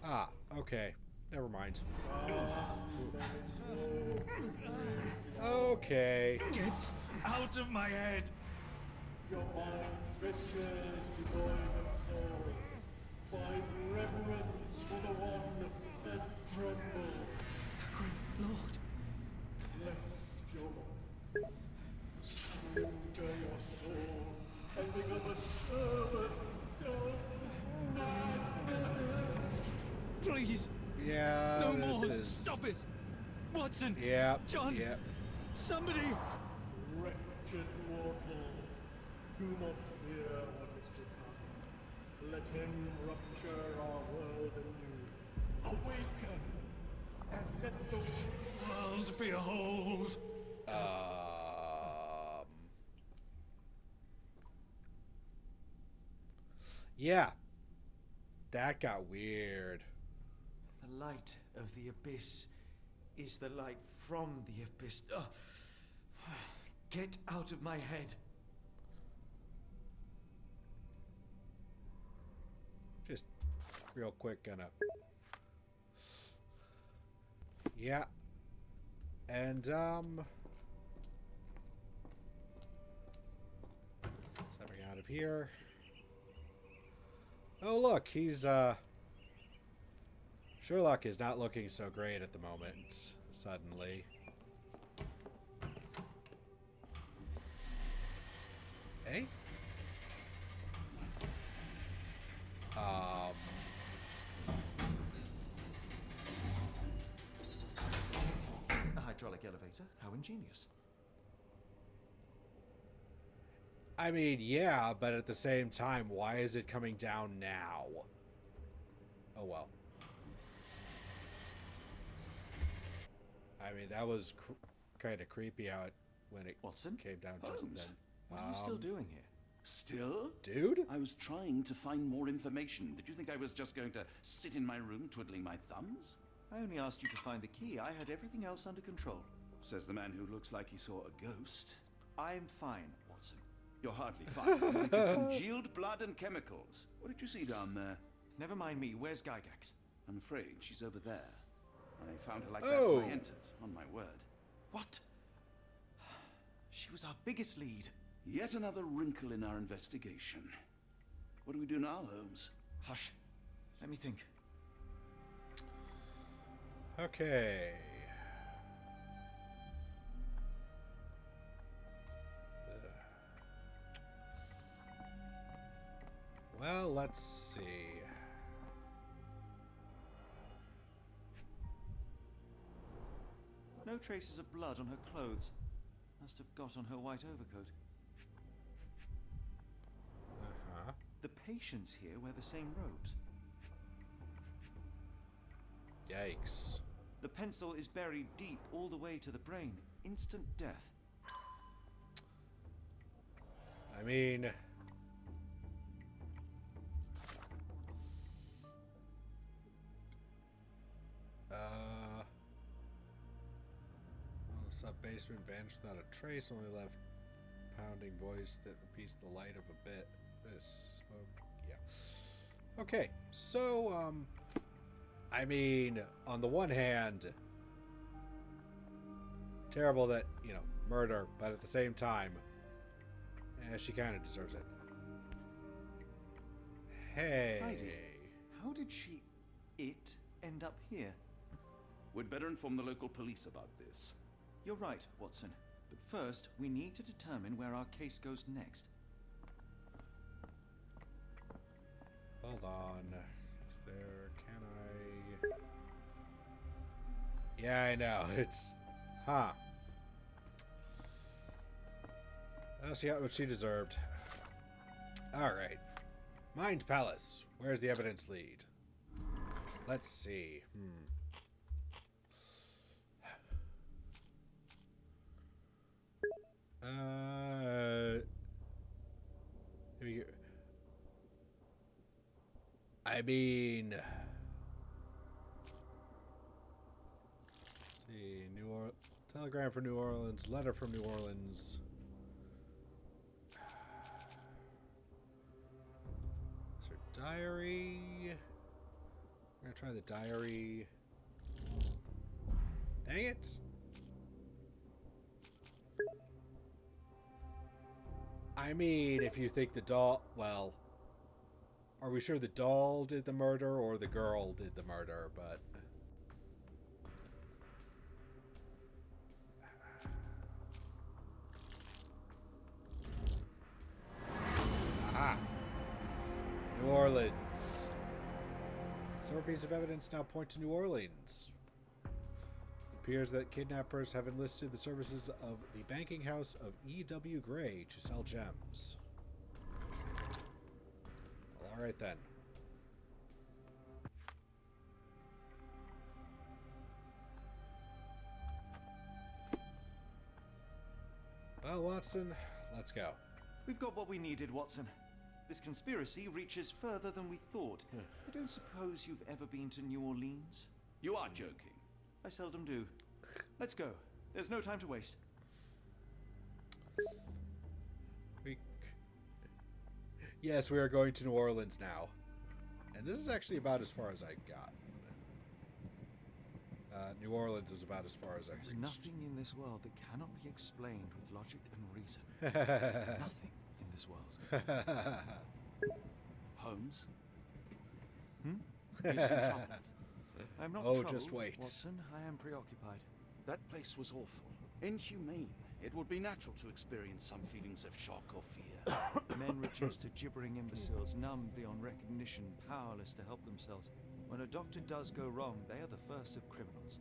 Ah, okay. Never mind. Okay. Get out of my head! Your iron fisters devoid of soul. Find reverence for the one that tremble. Great Lord! No this more! is... Stop it! Watson! Yep. John! Yep. Somebody! Wretched mortal, do not fear what is to come. Let him rupture our world anew. Awaken, and let the World behold! Yeah. That got weird. The light of the abyss is the light from the abyss. Get out of my head. Just real quick, gonna... Yeah. And, stepping out of here. Oh, look, he's, Sherlock is not looking so great at the moment, suddenly. Hey? A hydraulic elevator? How ingenious. I mean, yeah, but at the same time, why is it coming down now? Oh, well. I mean, that was kind of creepy how it, when it Watson? came down Holmes, just then. What are you still doing here? Still? Dude? I was trying to find more information. Did you think I was just going to sit in my room twiddling my thumbs? I only asked you to find the key. I had everything else under control. Says the man who looks like he saw a ghost. I'm fine, Watson. You're hardly fine. You reek of congealed blood and chemicals. What did you see down there? Never mind me. Where's Gygax? I'm afraid she's over there. I found her like that Oh. when I entered, on my word. What? She was our biggest lead. Yet another wrinkle in our investigation. What do we do now, Holmes? Hush. Let me think. Okay. Well, let's see. No traces of blood on her clothes. Must have got on her white overcoat. Uh-huh. The patients here wear the same robes. Yikes. The pencil is buried deep all the way to the brain. Instant death. I mean... Sub-basement vanished without a trace, only left pounding voice that repeats the light of a bit. This smoke, yeah. Okay, so, I mean, on the one hand, terrible that, you know, murder, but at the same time, she kind of deserves it. Hey. Heidi, how did it end up here? We'd better inform the local police about this. You're right, Watson. But first, we need to determine where our case goes next. Hold on. Is there... Can I... Yeah, I know. It's... Huh. Well, she got what she deserved. Alright. Mind Palace. Where's the evidence lead? Let's see. Here we go. I mean... Let's see. Telegram from New Orleans. Letter from New Orleans. Is her diary? We're gonna try the diary. Dang it! I mean, if you think the doll... Well, are we sure the doll did the murder or the girl did the murder? But... Aha! New Orleans. Several pieces of evidence now point to New Orleans. It appears that kidnappers have enlisted the services of the banking house of E.W. Gray to sell gems. Well, all right then. Well, Watson, let's go. We've got what we needed, Watson. This conspiracy reaches further than we thought. I don't suppose you've ever been to New Orleans? You are joking. I seldom do. Let's go. There's no time to waste. Yes, we are going to New Orleans now. And this is actually about as far as I got. New Orleans is about as far as I reached. There's nothing in this world that cannot be explained with logic and reason. Nothing in this world. Holmes? Hmm? You seem troubled. I'm not Oh, troubled, just wait. Watson. I am preoccupied. That place was awful. Inhumane. It would be natural to experience some feelings of shock or fear. Men reduced to gibbering imbeciles, numb beyond recognition, powerless to help themselves. When a doctor does go wrong, they are the first of criminals.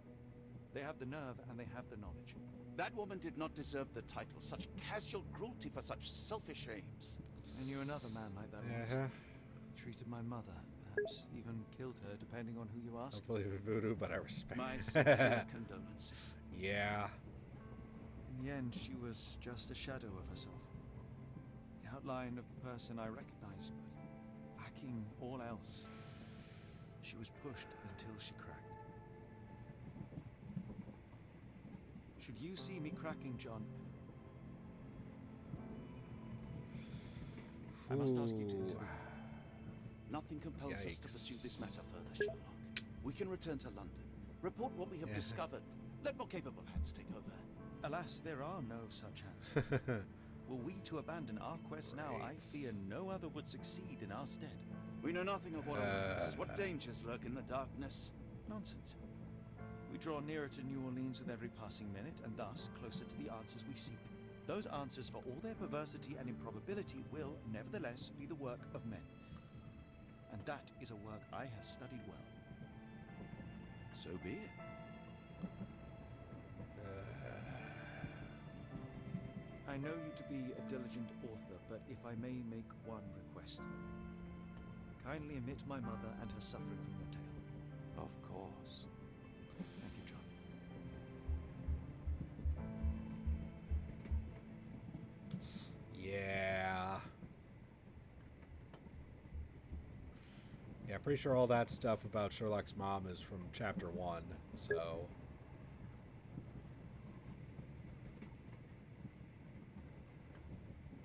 They have the nerve and they have the knowledge. That woman did not deserve the title. Such casual cruelty for such selfish aims. I knew another man like that once. He treated my mother, perhaps even killed her, depending on who you I ask. don't believe in voodoo, but I respect My it. sincere condolences. Yeah. In the end, she was just a shadow of herself. The outline of the person I recognized, but lacking all else. She was pushed until she cracked. Should you see me cracking, John, I must ask you to intervene. Nothing compels us to pursue this matter further, Sherlock. We can return to London, report what we have discovered. Let more capable hands take over. Alas, there are no such hands. Were we to abandon our quest now, I fear no other would succeed in our stead. We know nothing of what awaits. What dangers lurk in the darkness? Nonsense. We draw nearer to New Orleans with every passing minute, and thus closer to the answers we seek. Those answers, for all their perversity and improbability, will, nevertheless, be the work of men. And that is a work I have studied well. So be it. I know you to be a diligent author, but if I may make one request. Kindly omit my mother and her suffering from your tale. Of course. Thank you, John. Yeah. Yeah, pretty sure all that stuff about Sherlock's mom is from chapter 1, so...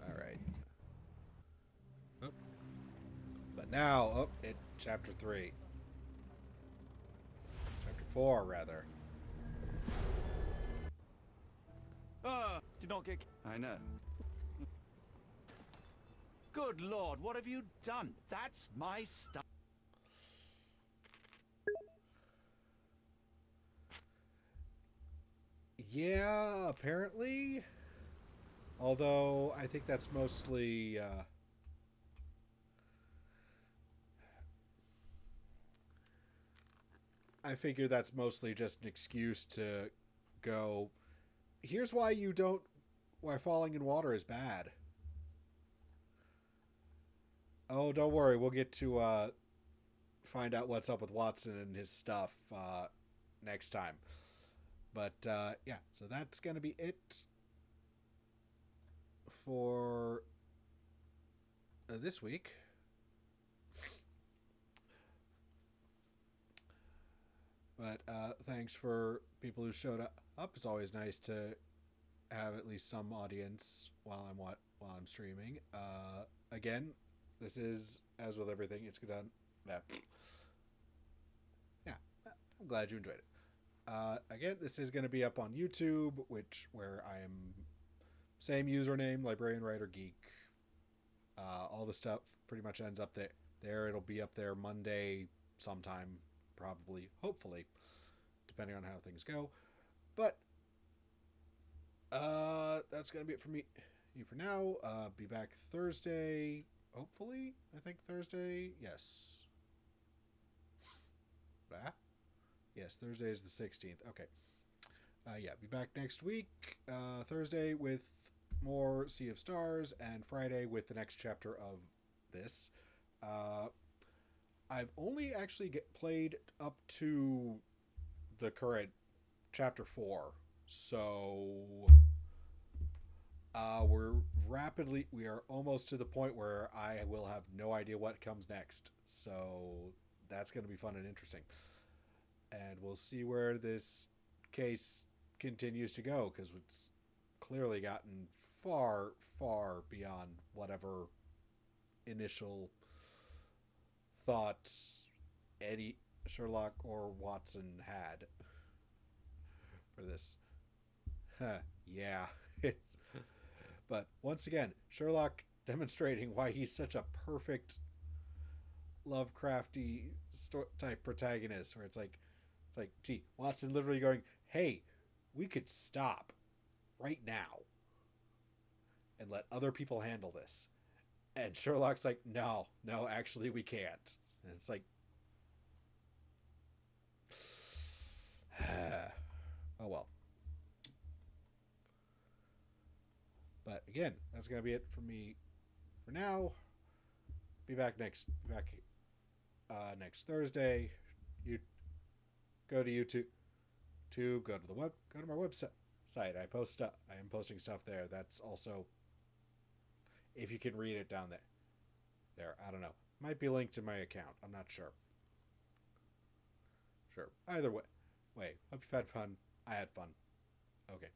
Alright. Oh. But now, it's chapter 3. Chapter 4, rather. Did not get... I know. Good Lord, what have you done? That's my stuff. Yeah, apparently. Although, I think that's mostly... I figure that's mostly just an excuse to go, here's why why falling in water is bad. Oh, don't worry, we'll get to find out what's up with Watson and his stuff next time. But yeah, so that's going to be it for this week. But thanks for people who showed up. It's always nice to have at least some audience while I'm streaming. Again, this is, as with everything, it's done. Yeah, I'm glad you enjoyed it. Again, this is going to be up on YouTube, where I am same username, Librarian Writer Geek. All the stuff pretty much ends up there. It'll be up there Monday sometime, probably, hopefully, depending on how things go. But that's going to be it for me for now. Be back Thursday, hopefully. I think Thursday, yes. Yes, Thursday is the 16th. Okay. Yeah, be back next week, Thursday with more Sea of Stars, and Friday with the next chapter of this. I've only actually played up to the current chapter 4, so we are almost to the point where I will have no idea what comes next. So that's going to be fun and interesting. And we'll see where this case continues to go, because it's clearly gotten far, far beyond whatever initial thoughts Eddie, Sherlock, or Watson had for this. Yeah, it's. But once again, Sherlock demonstrating why he's such a perfect Lovecrafty type protagonist, where it's like, gee, Watson literally going, "Hey, we could stop right now and let other people handle this," and Sherlock's like, "No, actually, we can't." And it's like, oh well. But again, that's gonna be it for me for now. Be back next Thursday. You go to YouTube, go to my website. I am posting stuff there. That's also, if you can read it down there. I don't know. Might be linked to my account. I'm not sure. Either way. Hope you've had fun. I had fun. Okay.